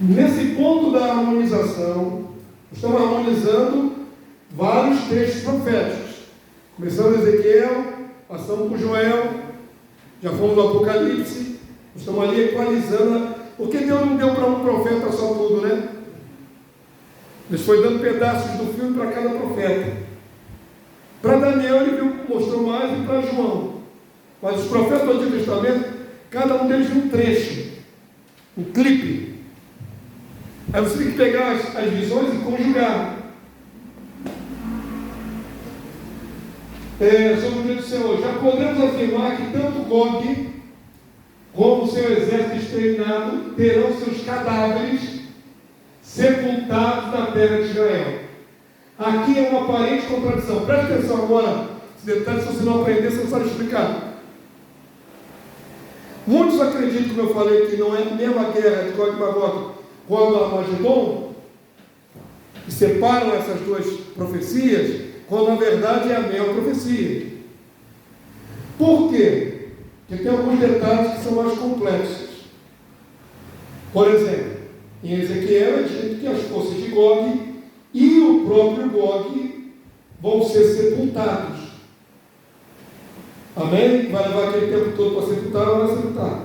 Nesse ponto da harmonização, estamos harmonizando vários textos proféticos. Começamos Ezequiel, passamos por Joel, já fomos no Apocalipse, estamos ali equalizando, porque Deus não deu para um profeta só tudo, né? Ele foi dando pedaços do filme para cada profeta. Para Daniel ele mostrou mais e para João. Mas os profetas do Antigo Testamento, cada um deles viu um trecho, um clipe. Aí você tem que pegar as visões e conjugar. Sobre o dia do Senhor, já podemos afirmar que tanto Gog como o seu exército exterminado terão seus cadáveres sepultados na terra de Israel. Aqui é uma aparente contradição. Preste atenção agora, esse detalhe, se você não aprender, você não sabe explicar. Muitos acreditam, como eu falei, que não é a mesma guerra de Gog e Magog quando a Armagedon, que separam essas duas profecias, quando na verdade é a mesma profecia. Por quê? Porque tem alguns detalhes que são mais complexos. Por exemplo, em Ezequiel é dito que as forças de Gog e o próprio Gog vão ser sepultados. Amém? Vai levar aquele tempo todo para sepultar ou vai sepultar.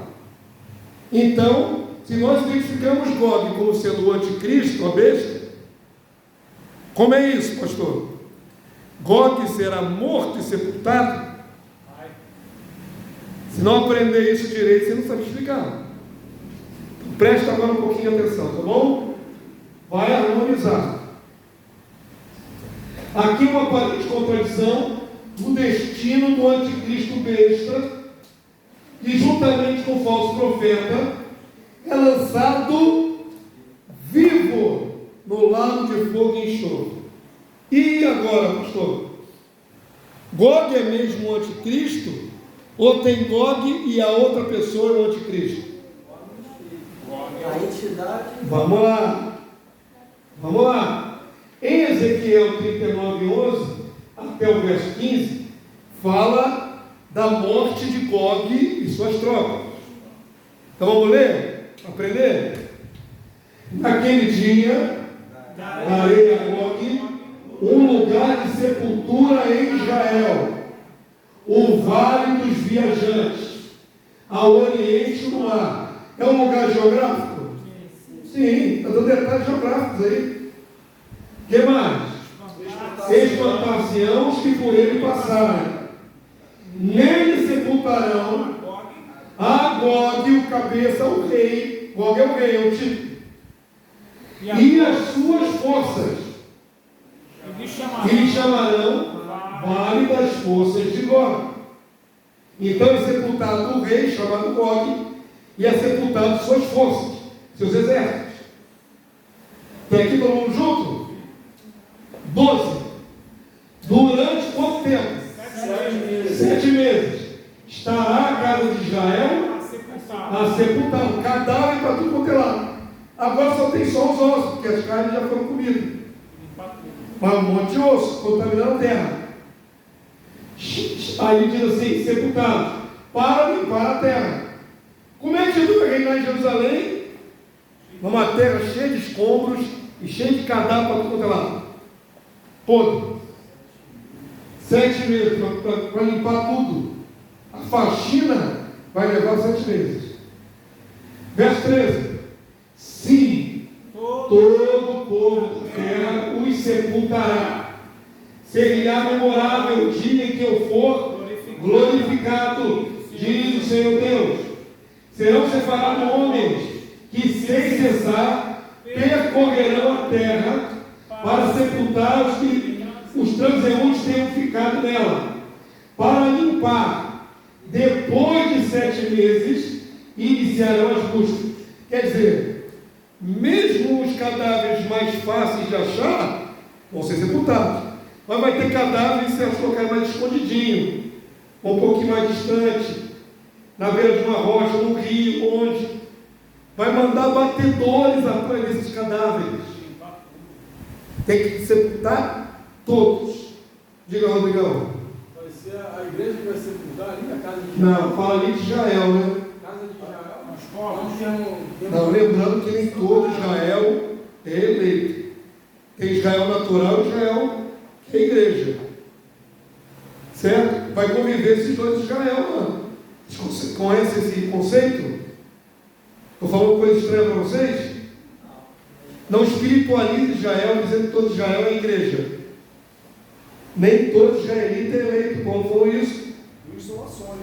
Então, se nós identificamos Gog como sendo o anticristo, a besta, como é isso, pastor? Gog será morto e sepultado? Se não aprender isso direito, você não sabe explicar. Então, presta agora um pouquinho de atenção, tá bom? Vai harmonizar. Aqui uma aparente contradição do destino do anticristo besta, que juntamente com o falso profeta é lançado vivo no lago de fogo e enxofre. E agora, pastor? Gog é mesmo o anticristo? Ou tem Gog e a outra pessoa é o anticristo? A entidade. Vamos lá. Vamos lá. Em Ezequiel 39:11 até o verso 15, fala da morte de Gog e suas tropas. Então vamos ler? Aprender? Naquele dia, darei a Gog um lugar de sepultura em Israel, o vale dos viajantes, ao oriente do mar. É um lugar geográfico? Sim, está dando detalhes geográficos aí. O que mais? Espantar-se-ão os que por ele passarem. Nele sepultarão a Gog, o cabeça, o rei. Gog é o rei, é o tipo. E as suas forças. E lhe chamarão vale das forças de Gog. Então é sepultado o rei, chamado Gog, e é sepultado suas forças, seus exércitos. Tem aqui todo mundo junto? 12. Durante quanto tempo? 7 meses. Estará a casa de Israel a sepultar um cadáver para tudo quanto é lado. Agora só tem só os ossos, porque as carnes já foram comidas. Mas um monte de osso, contaminando a terra. Aí diz assim, sepultado, para limpar a terra. Como é que Jesus vai reinar em Jerusalém? Numa terra cheia de escombros e cheia de cadáver para tudo quanto é lado. Podre. 7 meses para limpar tudo. A faxina vai levar 7 meses. Verso 13. Sim, todo o povo da terra os sepultará. Seguirá memorável o dia em que eu for glorificado, diz o Senhor Deus. Serão separados homens que sem cessar percorrerão a terra para sepultar os que os transeuntes tenham ficado nela, para limpar. Depois de 7 meses iniciarão as buscas. Quer dizer, mesmo os cadáveres mais fáceis de achar vão ser sepultados, mas vai ter cadáveres que se colocar mais escondidinho, um pouquinho mais distante, na beira de uma rocha, no rio, longe. Vai mandar batedores atrás desses cadáveres. Tem que sepultar todos. Diga, Rodrigão. Vai ser a igreja que vai sepultar ali, a casa de Israel. Não, fala ali de Israel, né? Casa de Israel, uma escola. Não, lembrando que nem todo Israel é eleito. Tem Israel natural e Israel que é igreja. Certo? Vai conviver esses dois Israel, mano. Você conhece esse conceito? Estou falando coisa estranha para vocês? Não espiritualize Israel dizendo que todo Israel é igreja. Nem todo israelita é eleito. Paulo falou isso. São nações.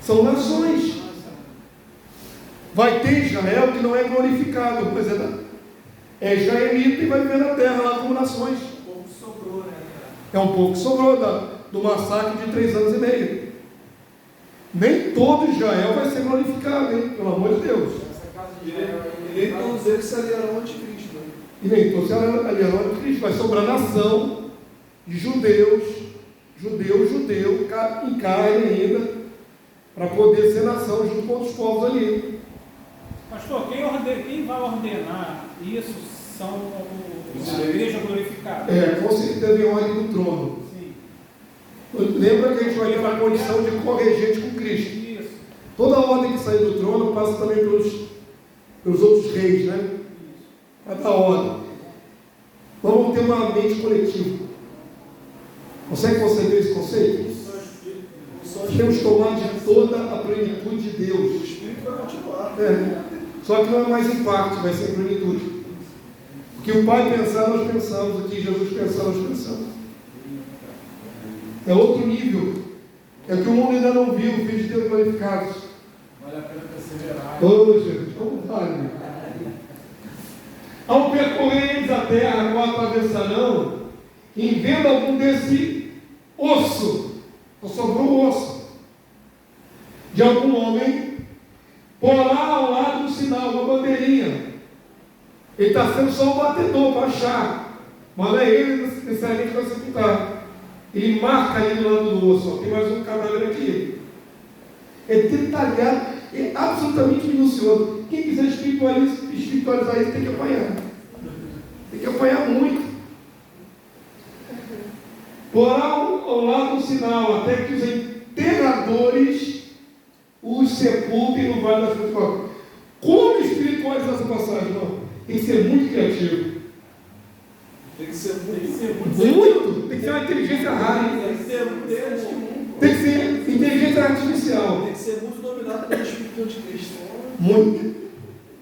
São nações. Vai ter Israel que não é glorificado, pois é israelita e vai viver na terra lá como nações. Um pouco sobrou, né? É um pouco que sobrou do massacre de 3 anos e meio. Nem todo Israel vai ser glorificado, hein? Pelo amor de Deus. E nem todos eles se aliarão ao anticristo. Né? E nem todos se aliarão ao anticristo. Vai sobrar nação de judeus, em carne ainda, para poder ser nação junto com outros povos ali. Pastor, quem vai ordenar isso são a igreja glorificada? Com certeza em ordem do trono. Sim. Lembra que a gente vai ter uma condição de corregente com Cristo. Isso. Toda a ordem que sair do trono passa também pelos outros reis, né? Vai dar ordem. Vamos ter uma mente coletiva. Consegue conceber esse conceito? Temos que tomar de toda a plenitude de Deus. O Espírito vai continuar. Só que não é mais em parte, vai ser em plenitude. O que o Pai pensar, nós pensamos. O que Jesus pensar, nós pensamos. É outro nível. É que o mundo ainda não viu, o Filho de Deus glorificados. Vale a pena perseverar. Oh, Jesus, como vale? Ao percorrer eles a terra, a qual atravessarão, em vendo algum desse osso, só sobrou o osso, de algum homem, porá ao lado um sinal, uma bandeirinha. Ele está sendo só um batedor para achar, mas não é ele necessariamente que vai sepultar. Ele marca ali do lado do osso, tem mais um cadáver aqui. É detalhado, é absolutamente minucioso. Quem quiser espiritualizar isso tem que apanhar. Tem que apanhar muito. Porá ao lado um sinal, até que os enterradores os sepultem no vale da sepultura. Como espiritualizar essa passagem? Não? Tem que ser muito criativo. Tem que ser muito. Tem que ser uma inteligência rara. Tem que ser Tem que ser inteligência artificial. Tem que ser muito dominado pelo Espírito Anticristo. Muito.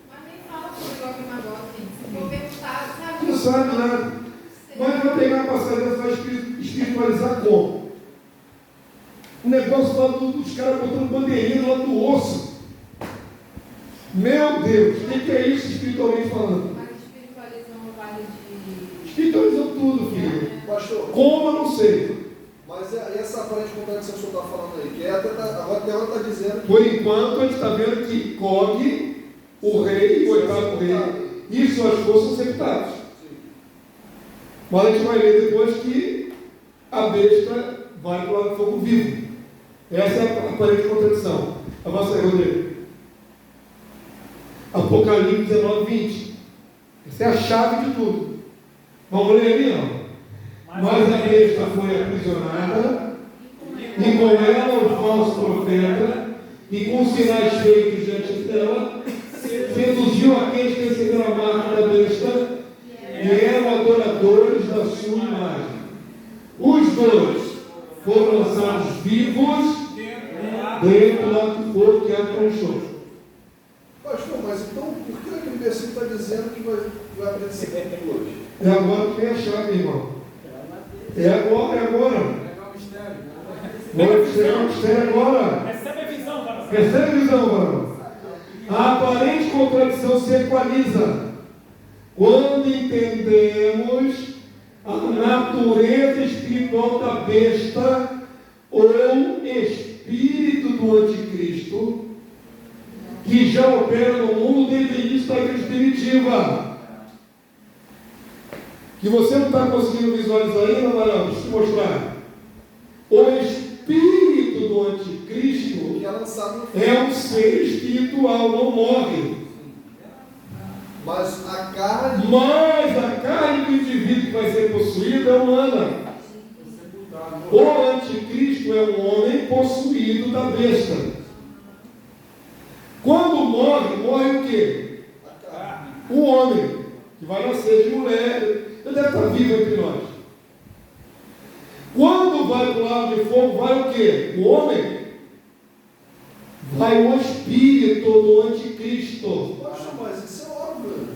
Mas nem fala sobre o Gog e Magog, gente. Se for perguntar, sabe? Não sabe nada. Mas vai pegar a passagem e vai espiritualizar como? O negócio lá dos caras botando bandeirinha lá do osso. Meu Deus, o que é isso espiritualmente falando? Mas espiritualizam o vale de... Espiritualizam tudo, filho. Pastor, Como eu não sei. mas essa aparente contradição que o senhor está falando aí, que agora está dizendo que... Por enquanto, a gente está vendo que Gog, o rei, o oitavo rei, e suas forças são sepultados. Mas a gente vai ler depois que a besta vai para o lado do fogo vivo. Essa é a aparente contradição. Avança aí, Rodrigo. Apocalipse 19, 20. Essa é a chave de tudo. Vamos ler ali, ó. Mas a besta foi aprisionada, e com ela o falso profeta, e com sinais feitos diante dela, seduziu aqueles que receberam a marca da besta e eram adoradores da sua imagem. Os dois foram lançados vivos dentro do lago de fogo que era um show. Pastor, mas então por que aquele versículo está dizendo que vai aparecer hoje? É agora que vem a chave, irmão. É agora, é agora. Vou chegar no mistério agora. Recebe a visão, varão. Recebe a visão, varão. A aparente contradição se equaliza quando entendemos a natureza espiritual da besta ou espírito do anticristo que já opera no mundo desde o início da igreja primitiva. Que você não está conseguindo visualizar ainda, varão, deixa eu te mostrar. O espírito do anticristo é um ser espiritual, não morre. Mas a carne do indivíduo que vai ser possuído é humana. O anticristo é um homem possuído da besta. Quando morre, morre o quê? O homem, que vai nascer de mulher, ele deve estar vivo entre nós. Quando vai para o lago de fogo, vai o quê? O homem. Vai o espírito do anticristo. Poxa, mas isso é óbvio.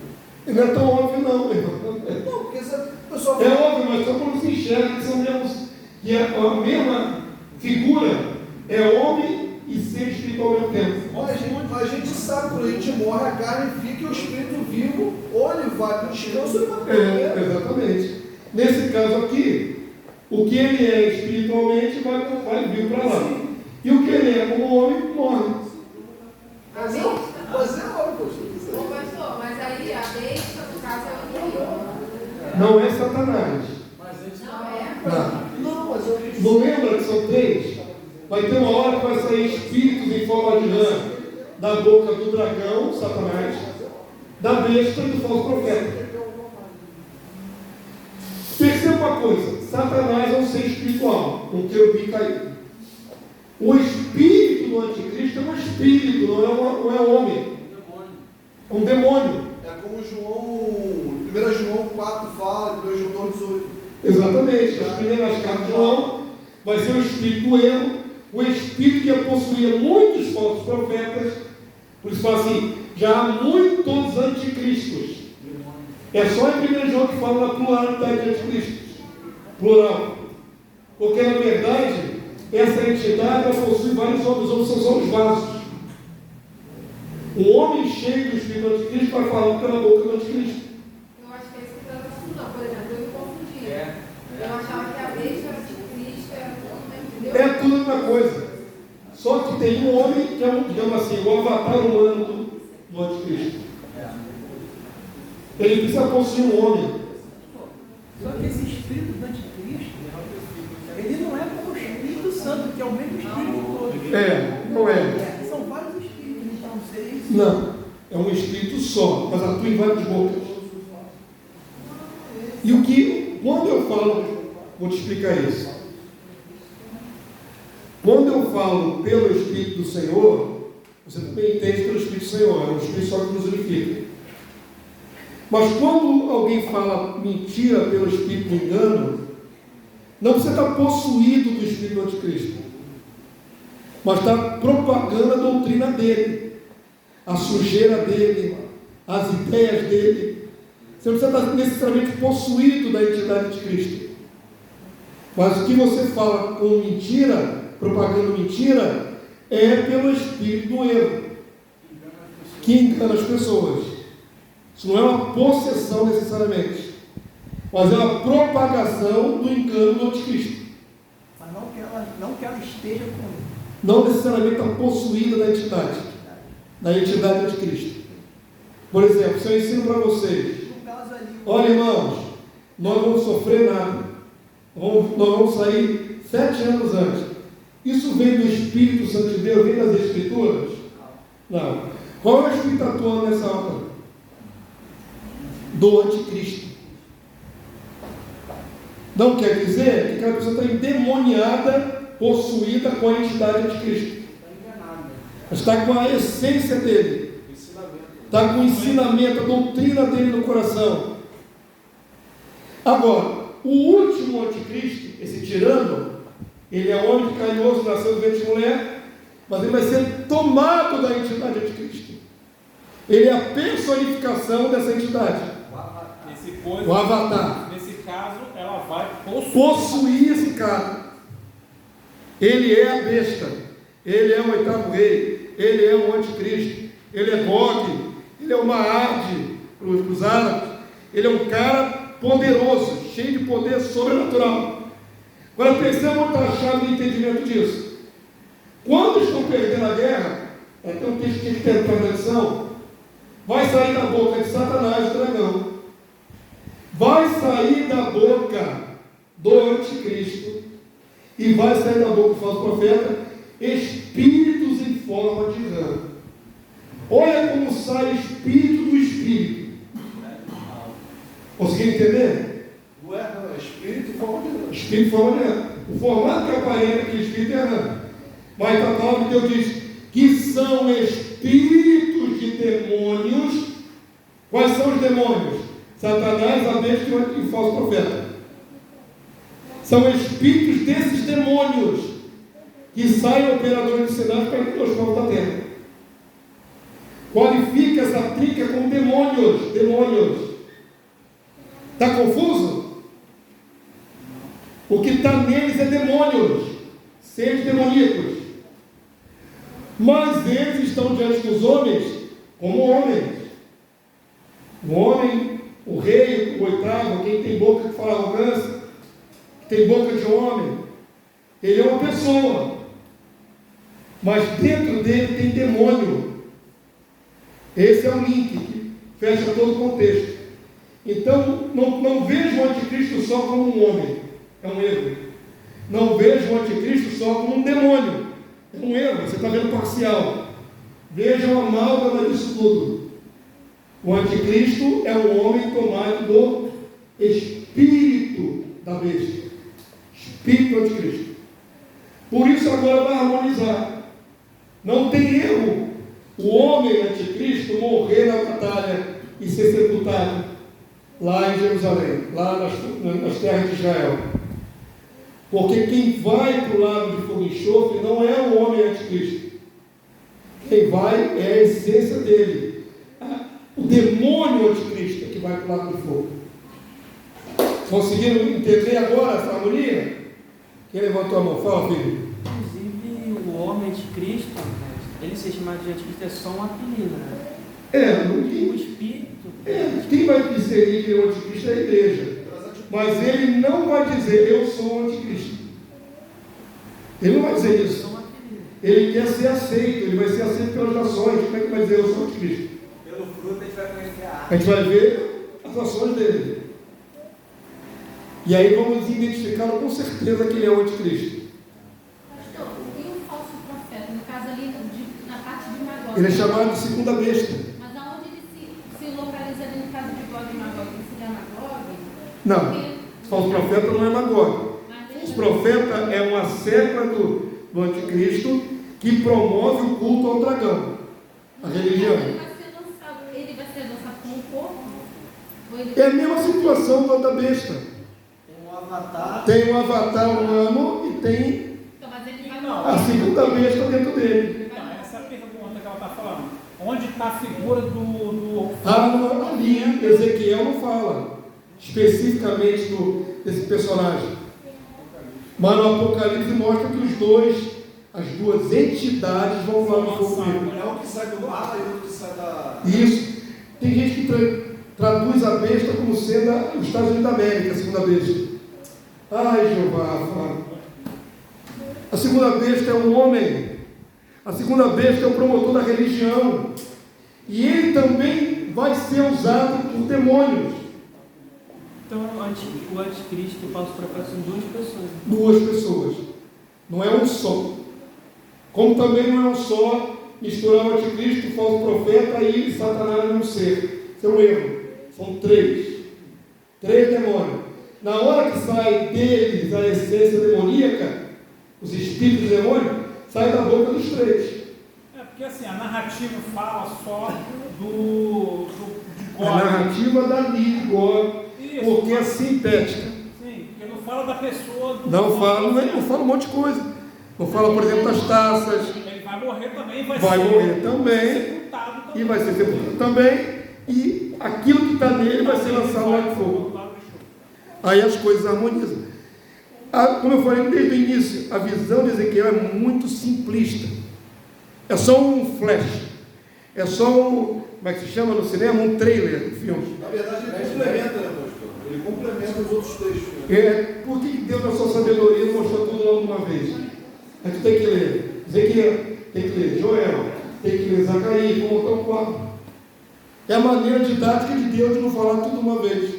Não é tão óbvio não, meu irmão. Não, porque o pessoal é óbvio, mas só quando se enxerga que são mesmos, que a mesma figura é homem e ser espiritual ao mesmo tempo. Mas a gente sabe, quando a gente morre, a carne fica e o espírito vivo, ou ele vai para o descanso ou ele vai para o exatamente. Nesse caso aqui, o que ele é espiritualmente vai vir para lá. Sim. E o que ele é como homem, morre. Mas é óbvio, pastor, mas aí a besta, no caso, é o inimigo. Não é Satanás. Não lembra que são três? Vai ter uma hora que vai sair espíritos em forma de rã da boca do dragão, Satanás, da besta e do falso profeta. Perceba uma coisa, Satanás é um ser espiritual, um querubim caído. O espírito do anticristo é um espírito, não é um homem. É um demônio. É como 1 João 4 fala, 1 João 18. Exatamente, as primeiras cartas de João vai ser o espírito do erro, o espírito que possuía muitos falsos profetas. Por isso fala assim, já há muitos anticristos. É só em 1 João que fala da pluralidade de anticristos. Plural. Porque na verdade, essa entidade possui vários homens, os homens são só os vasos. Um homem cheio do espírito do anticristo vai falar pela boca do anticristo. Eu acho que é isso que está confusão. Por exemplo, eu me confundia. Eu achava que a besta era anticristo, era tudo, entendeu? É tudo a mesma coisa. Só que tem um homem que é, digamos assim, o avatar humano do anticristo. Ele precisa possuir um homem. Só que esse espírito do anticristo, ele não é como o Espírito Santo, que é o mesmo espírito todo. Não é. São vários espíritos, então seria isso. Não, é um espírito só, mas atua em várias bocas. E o que, quando eu falo, vou te explicar isso. Quando eu falo pelo Espírito do Senhor, você também entende pelo Espírito do Senhor, é um Espírito só que nos unifica. Mas quando alguém fala mentira pelo Espírito do engano, não você está possuído do Espírito do Anticristo, mas está propagando a doutrina dele, a sujeira dele, as ideias dele. Você não precisa estar necessariamente possuído da entidade de Cristo. Mas o que você fala com mentira, propagando mentira, é pelo espírito do erro, que engana as pessoas. Isso não é uma possessão necessariamente, mas é uma propagação do engano do anticristo. Mas não que ela esteja com ele. Não necessariamente está possuída da entidade do anticristo. Por exemplo, se eu ensino para vocês, olha irmãos, nós não vamos sofrer nada, nós vamos sair 7 anos antes. Isso vem do Espírito Santo de Deus, vem das Escrituras? Não. Qual é o Espírito atuando nessa obra? Do anticristo. Não quer dizer que aquela pessoa está endemoniada, possuída com a entidade anticristo. mas está com a essência dele, está com o ensinamento, a doutrina dele no coração. Agora, o último anticristo, esse tirano, ele é homem de carne e osso, nasceu do ventre de mulher, mas ele vai ser tomado da entidade anticristo. Ele é a personificação dessa entidade. O avatar. Nesse caso, ela vai possuir esse cara. Ele é a besta. Ele é o oitavo rei. Ele é o anticristo. Ele é Gog. Ele é o Maade para os árabes. Ele é um cara poderoso, cheio de poder sobrenatural. Agora perceba outra chave de entendimento disso. Quando estão perdendo a guerra, tem um texto que tem tradição, vai sair da boca de Satanás, o dragão. Vai sair da boca do anticristo e vai sair da boca do falso profeta espíritos em forma de rã. Olha como sai espírito do espírito. Conseguiram entender? Não é espírito em forma de rã. Espírito em forma de rã. O formato que aparenta aquele espírito é rã. Mas a palavra de Deus diz que são espíritos de demônios. Quais são os demônios? Satanás, a besta e o falso profeta. São espíritos desses demônios que saem operadores de sinais para os povos da terra. Qualifica essa trinca como demônios. Demônios. Está confuso? O que está neles é demônios, seres demoníacos. Mas eles estão diante dos homens como homens. O homem, o rei, o oitavo, quem tem boca que fala arrogância, que tem boca de homem, ele é uma pessoa, mas dentro dele tem demônio. Esse é o link que fecha todo o contexto. Então, não veja o anticristo só como um homem, é um erro. Não veja o anticristo só como um demônio, é um erro, você está vendo parcial. Veja uma amálgama disso tudo. O anticristo é um homem tomado do espírito da besta. Espírito do anticristo. Por isso agora vai harmonizar. Não tem erro o homem anticristo morrer na batalha e ser sepultado lá em Jerusalém, lá nas terras de Israel. Porque quem vai para o lago de fogo e enxofre não é o homem anticristo. Quem vai é a essência dele. O demônio anticristo é que vai para o lago de fogo. Conseguiram entender agora essa harmonia? Quem levantou a mão? Fala, filho. Inclusive, o homem anticristo, ele ser chamado de anticristo é só um apelido, né? O espírito. Quem vai dizer que é o anticristo é a igreja. Mas ele não vai dizer, eu sou o anticristo. Ele não vai dizer isso. Ele quer ser aceito, ele vai ser aceito pelas nações. Como é que vai dizer, eu sou o anticristo? Pelo fruto a gente vai conhecer a árvore. A gente vai ver as ações dele. E aí vamos identificá-lo com certeza que ele é o anticristo. Pastor, e o falso profeta? No caso ali, na parte de Magog. Ele é chamado de segunda besta. Mas aonde ele se localiza ali no caso de Gog e Magog? Ele seria Magog? Não, o falso profeta não é Magog. O falso profeta é uma cepa do anticristo que promove o culto ao dragão, a religião. Ele vai ser lançado como um corpo? É a mesma situação da besta. Tem um avatar humano e tem a segunda besta dentro dele. Então, essa é a pergunta que ela está falando. Onde está a figura do... Ali, Ezequiel não fala especificamente desse personagem. Mas no Apocalipse mostra que as duas entidades vão falar no fogo mesmo. É um que sai do mar e o outro que sai da... Isso. Tem gente que traduz a besta como sendo os Estados Unidos da América, a segunda besta. Ai, Jeová. A segunda besta é um homem. A segunda besta é o promotor da religião. E ele também vai ser usado por demônios. Então, o anticristo e o falso profeta são duas pessoas. Duas pessoas. Não é um só. Como também não é um só misturar o anticristo, o falso profeta e Satanás num ser. Isso é um erro. São três. Três demônios. Na hora que sai deles a essência demoníaca, os espíritos demônios, sai da boca dos três. porque assim, a narrativa fala só de God. A narrativa dali de God, Isso. porque é sintética. Sim, porque não fala da pessoa. Não fala um monte de coisa. Não fala, por exemplo, das taças. Ele vai morrer também, vai morrer também, sepultado também. e vai ser sepultado também, e aquilo que está nele vai ser lançado lá de fogo. Aí as coisas harmonizam. Como eu falei desde o início, a visão de Ezequiel é muito simplista. É só um flash. É só um, como é que se chama no cinema? Um trailer do filme. Na verdade, ele complementa, né, pastor? Ele complementa os outros textos. Por que Deus, na sua sabedoria, não mostrou tudo logo de uma vez? A gente tem que ler Ezequiel, tem que ler Joel, tem que ler Zacarias, vou montar um quadro. É a maneira didática de Deus de não falar tudo de uma vez.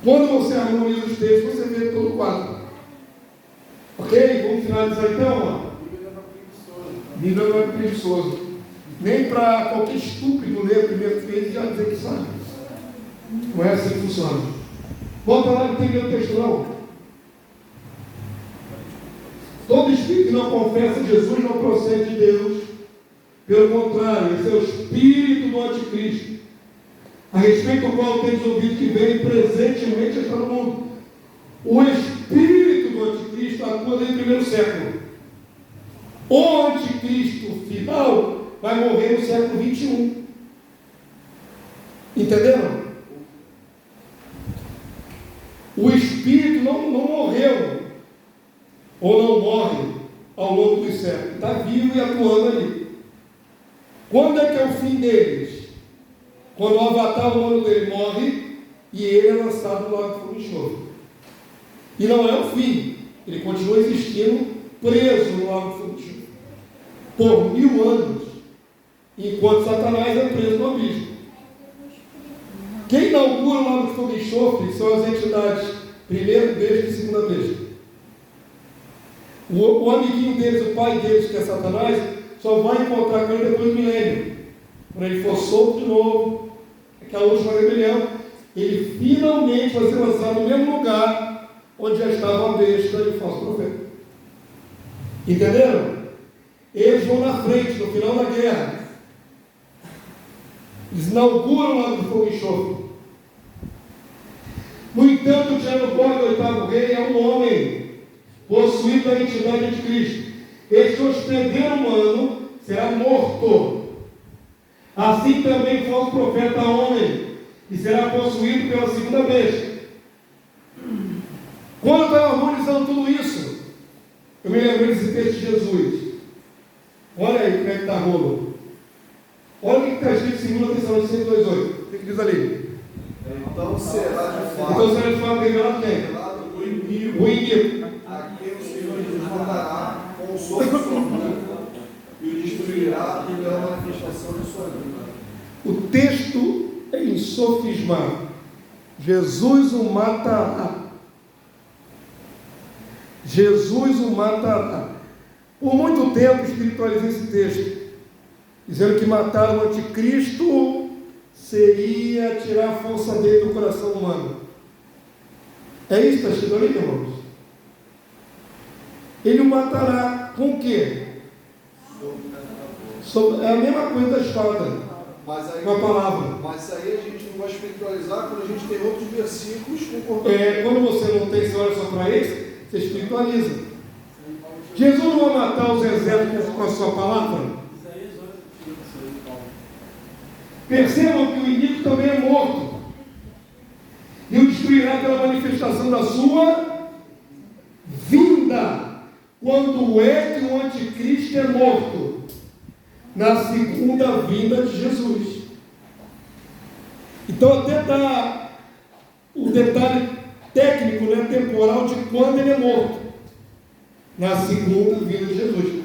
Quando você harmoniza os textos, você vê todo o quadro. Ok? Vamos finalizar então. Bíblia não é preguiçoso. Nem para qualquer estúpido ler o primeiro texto e já dizer que sabe. Não é assim que funciona. Volta lá, não tem meu texto não. Todo espírito que não confessa Jesus não procede de Deus. Pelo contrário, esse é o espírito do anticristo, a respeito do qual tens ouvido que vem presentemente está no mundo. O espírito do anticristo atua desde o primeiro século. O anticristo final vai morrer no século 21. Entenderam? O espírito não morreu ou não morre ao longo dos séculos, está vivo e atuando ali. Quando é que é o fim deles? Quando o avatar humano dele morre e ele é lançado no lago de fogo e enxofre. E não é o fim, ele continua existindo preso no lago de fogo e enxofre por 1000 anos, enquanto Satanás é preso no abismo. Quem inaugura o lago de fogo e enxofre são as entidades primeira besta e segunda besta. O amiguinho deles, o pai deles, que é Satanás, só vai encontrar com ele depois do milênio. Quando ele for solto de novo, aquela última rebelião, ele finalmente vai ser lançado no mesmo lugar onde já estava a besta e o falso profeta. Entenderam? Eles vão na frente, no final da guerra. Eles inauguram o lago de fogo e enxofre. No entanto, o Jeroboão, o oitavo rei, é um homem possuído da entidade de Cristo. Este hospedeiro humano será morto. Assim também o falso profeta homem, e será possuído pela segunda besta. Quando eu estava harmonizando tudo isso, eu me lembrei desse texto de Jesus. Olha aí como é que está a rola. Olha o que está escrito em 2 Tessalonicenses 2,8. O que diz ali? Então será de fato. Então será de fato revelado quem? O inimigo. O inimigo. A quem o Senhor Jesus mandará com o sopro de sua boca e o destruirá pela manifestação de sua vida. O texto é em sofisma. Jesus o matará. Jesus o matará. Por muito tempo espiritualizei esse texto, dizendo que matar o anticristo seria tirar a força dele do coração humano. É isso que está escrito ali, irmãos? Ele o matará com o quê? É a mesma coisa da espada, com a palavra. Mas aí a gente não vai espiritualizar quando a gente tem outros versículos concordando. Quando você não tem, você olha só para esse, você espiritualiza. Jesus não vai matar os exércitos com a sua palavra? Percebam que o inimigo também é morto. E o destruirá pela manifestação da sua vinda. Quando é que o anticristo é morto? Na segunda vinda de Jesus. Então até dá o detalhe técnico, né, temporal de quando ele é morto. Na segunda vinda de Jesus.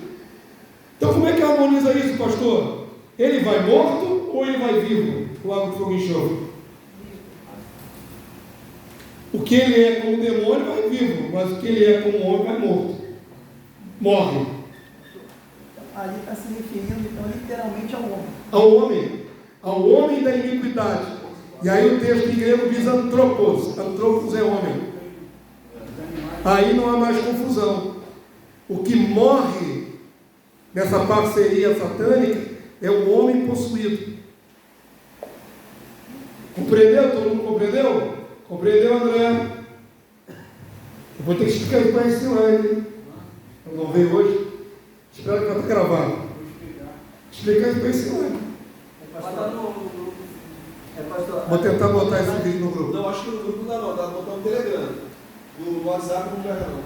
Então como é que harmoniza isso, pastor? Ele vai morto ou ele vai vivo? O lago de fogo e enxofre. O que ele é como demônio vai vivo, mas o que ele é como homem vai morto. Morre. Ali está se referindo, então, literalmente ao homem. Ao homem. Ao homem da iniquidade. E aí o texto em grego diz antropos. Antropos é homem. Aí não há mais confusão. O que morre nessa parceria satânica, é o homem possuído. Compreendeu? Todo mundo compreendeu? Compreendeu, André? Eu vou ter que explicar isso para esse ano, hein? Eu não veio hoje. Espero que vai estar gravado. Explicar isso para esse ano. Vou tentar botar esse vídeo no grupo. Não, acho que no grupo não dá, botar no Telegram. No WhatsApp não pega não.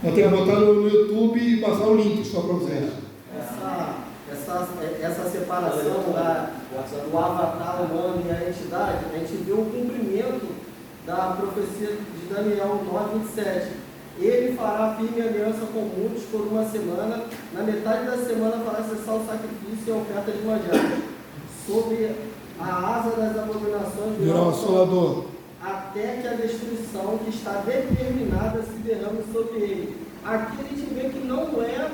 Vou ter que botar no YouTube e passar o link só para vocês. Essa separação do avatar humano e a entidade, a gente viu o cumprimento da profecia de Daniel 9:27. Ele fará firme aliança com muitos por uma semana, na metade da semana fará cessar o sacrifício e a oferta de manjares. Sobre a asa das abominações virá o assolador, até que a destruição que está determinada se derrame sobre ele. Aqui a gente vê que não é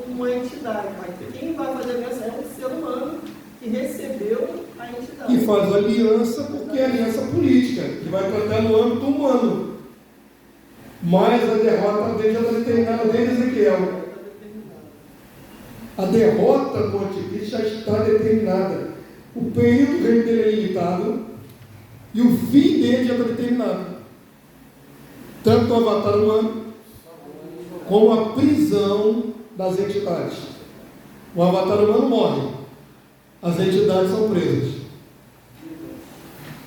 uma entidade, mas quem vai fazer aliança é um ser humano que recebeu a entidade. E faz aliança porque é aliança política, que vai tratar no âmbito humano. Mas a derrota dele já está determinada desde Ezequiel. A derrota do anticristo já está determinada. O período dele é limitado e o fim dele já está determinado. Tanto o avatar humano como a prisão das entidades. O avatar humano morre, as entidades são presas.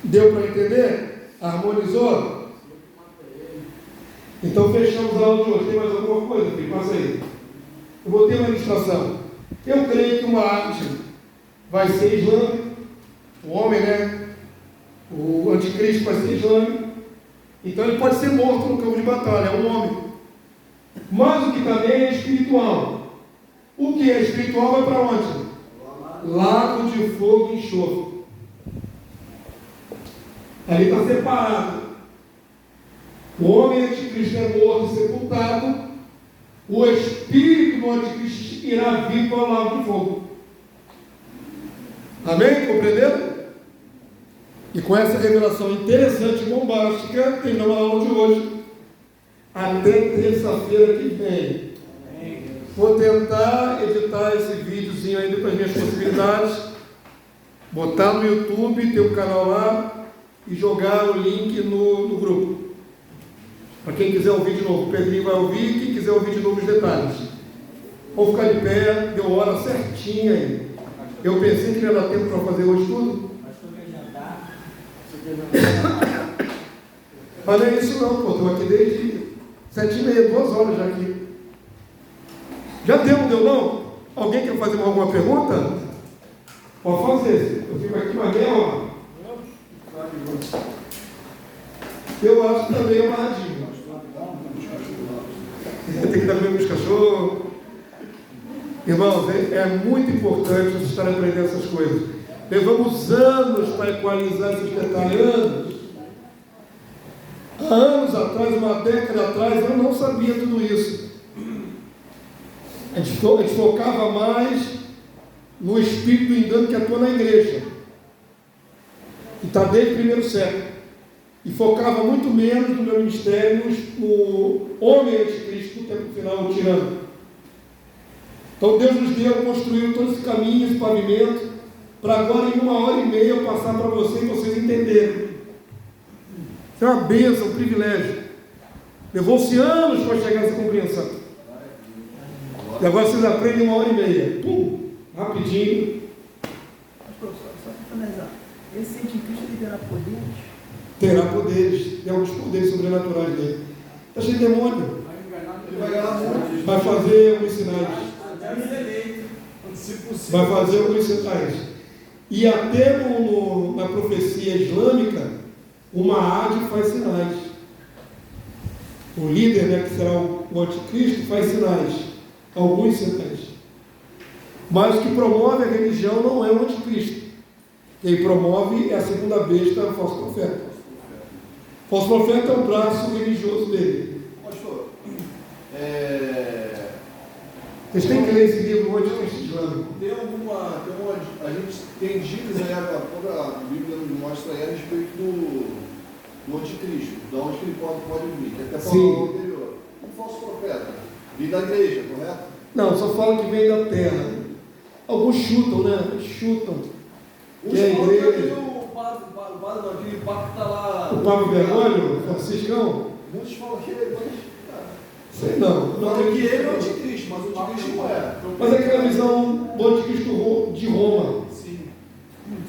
Deu para entender? Harmonizou? Então fechamos a aula de hoje. Tem mais alguma coisa, filho? Passa aí. Eu vou ter uma ilustração. Eu creio que uma arte vai ser islâmica. O homem, né? O anticristo vai ser islâmico. Então ele pode ser morto no campo de batalha, é um homem. Mas o que também é espiritual. O que é espiritual vai para onde? Lago de fogo e enxofre. Ali está separado. O homem anticristo é morto e sepultado. O espírito do anticristo irá vir para o lago de fogo. Amém? Compreenderam? E com essa revelação interessante e bombástica, terminamos a aula de hoje. Até terça-feira que vem. Vou tentar editar esse videozinho aí para as minhas possibilidades. Botar no YouTube, ter um canal lá e jogar o link no grupo. Para quem quiser ouvir de novo, o Pedrinho vai ouvir. Quem quiser ouvir de novo os detalhes. Vou ficar de pé, deu hora certinha aí. Eu pensei que não ia dar tempo para fazer hoje tudo. Mas não é isso não, pô. Estou aqui desde 7h30, 2 horas já aqui. Já deu, não deu não? Alguém quer fazer alguma pergunta? Pode fazer. Eu fico aqui mais meia hora. Eu acho que também é amarradinho. Tem que estar vendo os cachorros. Irmãos, é muito importante vocês estarem aprendendo essas coisas. Levamos anos para equalizar esses detalhes. Há anos atrás, uma década atrás, eu não sabia tudo isso. A gente focava mais no espírito do engano que atua na igreja. E está desde o primeiro século. E focava muito menos no meu ministério no homem anticristo do tempo final, o tirano. Então Deus nos deu, construiu todo esse caminho, esse pavimento, para agora em 1h30 eu passar para vocês e vocês entenderem. Isso é uma bênção, um privilégio. Levou-se anos para chegar a essa compreensão. E agora vocês aprendem em 1h30. Pum, rapidinho. Mas, professor, só para finalizar, esse anticristo ele terá poderes? Terá poderes, tem alguns poderes sobrenaturais dele. Está cheio de demônio. Ele vai ganhar muito. Vai fazer alguns sinais. Vai fazer alguns sinais. E até na profecia islâmica, uma ade faz sinais. O líder, né, que será o anticristo, faz sinais. Alguns sinais. Mas o que promove a religião não é o anticristo. Quem promove é a segunda besta, o falso profeta. O falso profeta é o braço religioso dele. Pastor, vocês têm que ler esse livro, O Anticristo Islâmico. A gente tem dicas aí, a Bíblia nos mostra aí a respeito do anticristo, de onde que ele pode vir, que até falou no anterior. O falso profeta, vir da igreja, correto? Não, só fala que vem da terra. Alguns chutam, né? Chutam. Que é a igreja. O padre aquele papo que está lá. O Papa Bergoglio, Franciscão? Muitos falam que ele Sei não. falam que ele é o anticristo, mas o anticristo não é. Mas é aquela visão do anticristo de Roma. Sim.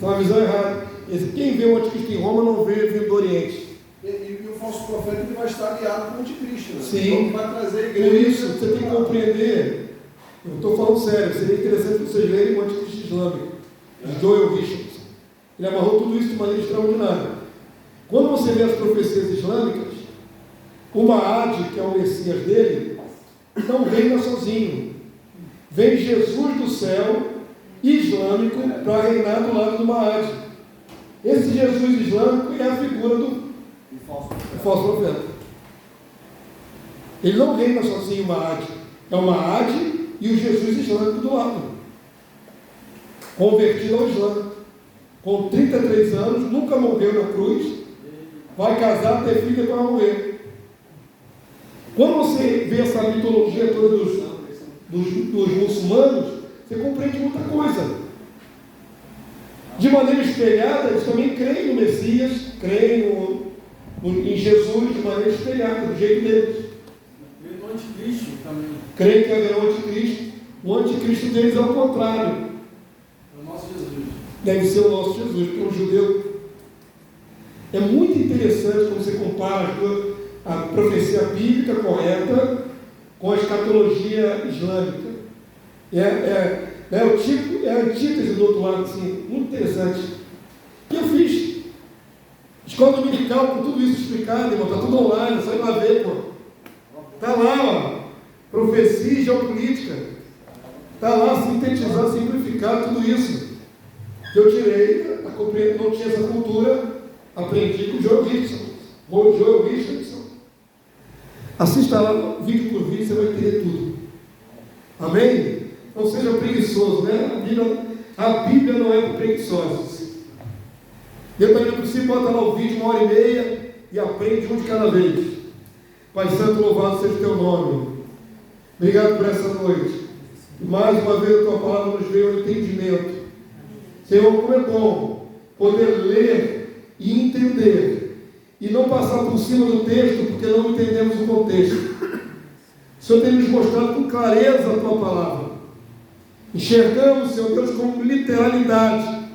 É uma visão errada. Quem vê o anticristo em Roma não vê vindo do Oriente. E o falso profeta ele vai estar aliado com o anticristo. Né? Sim. Então vai trazer a Por igreja. isso, você tem que compreender. Eu estou falando sério, seria interessante vocês lerem o Anticristo Islâmico, de Joel Richardson. Ele amarrou tudo isso de maneira extraordinária. Quando você vê as profecias islâmicas, o Mahdi, que é o Messias dele, não reina sozinho. Vem Jesus do céu, islâmico, para reinar do lado do Mahdi. Esse Jesus islâmico é a figura do falso profeta. Ele não reina sozinho, o Mahdi. É o Mahdi e o Jesus islâmico do lado. Convertido ao Islã. Com 33 anos, nunca morreu na cruz, vai casar, ter filho e vai morrer. Quando você vê essa mitologia toda dos muçulmanos, você compreende muita coisa. De maneira espelhada, eles também creem no Messias, creem em Jesus de maneira espelhada, do jeito deles. Creem no anticristo também. Creem que haverá um anticristo. O anticristo deles é o contrário. É o nosso Jesus. Deve ser o nosso Jesus, porque é um judeu. É muito interessante quando você compara a profecia bíblica correta com a escatologia islâmica. É a antítese do outro lado, assim, muito interessante. E eu fiz escola dominical com tudo isso explicado, irmão, está tudo online, só ir lá ver, pô. Está lá, ó, profecia e geopolítica. Está lá sintetizado, simplificado, tudo isso. Eu tirei, não tinha essa cultura, aprendi com o Joel Richardson. Assista lá, vídeo por vídeo, você vai entender tudo. Amém? Não seja preguiçoso, né? A Bíblia não é para preguiçosos. Eu também não preciso botar lá o vídeo 1h30 e aprende um de cada vez. Pai Santo, louvado seja o teu nome. Obrigado por essa noite. Mais uma vez a tua palavra nos veio ao entendimento. Senhor, como é bom poder ler e entender e não passar por cima do texto porque não entendemos o contexto. O Senhor tem nos mostrado com clareza a tua palavra. Enxergamos, Senhor Deus, como literalidade.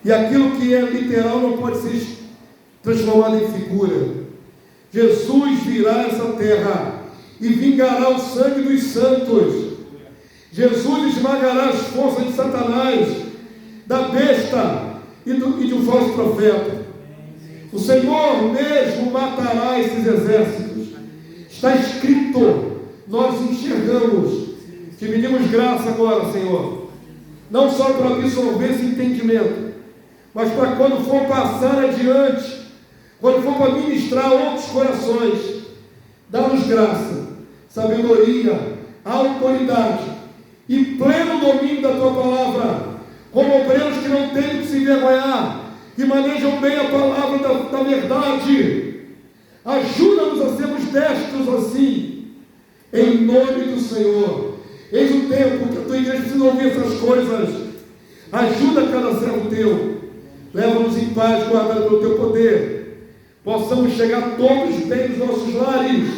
E aquilo que é literal não pode ser transformado em figura. Jesus virá a essa terra e vingará o sangue dos santos. Jesus esmagará as forças de Satanás, da besta e de um falso profeta. O Senhor mesmo matará esses exércitos. Está escrito, nós enxergamos. Te pedimos graça agora, Senhor, não só para absorver esse entendimento, mas para quando for passar adiante, quando for para ministrar outros corações, dá-nos graça, sabedoria, autoridade e pleno domínio da tua palavra, como obreiros que não têm que se envergonhar, que manejam bem a palavra da verdade. Ajuda-nos a sermos destros assim, em nome do Senhor. Eis o tempo que a tua igreja precisa ouvir essas coisas. Ajuda cada servo teu. Leva-nos em paz, guardados pelo teu poder. Possamos chegar todos bem nos nossos lares,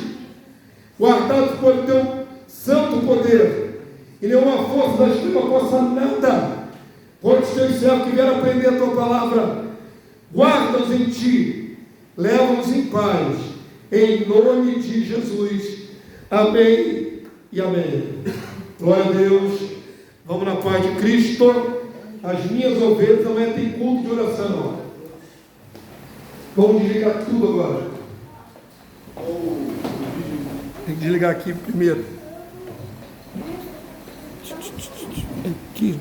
guardados pelo teu santo poder. E nenhuma força das trevas possa nada contra os teus servos que vieram aprender a tua palavra. Guarda-nos em ti. Leva-nos em paz. Em nome de Jesus. Amém e amém. Glória a Deus. Vamos na paz de Cristo. As minhas ovelhas amanhã tem culto de oração. Vamos desligar tudo agora. Tem que desligar aqui primeiro. Aqui.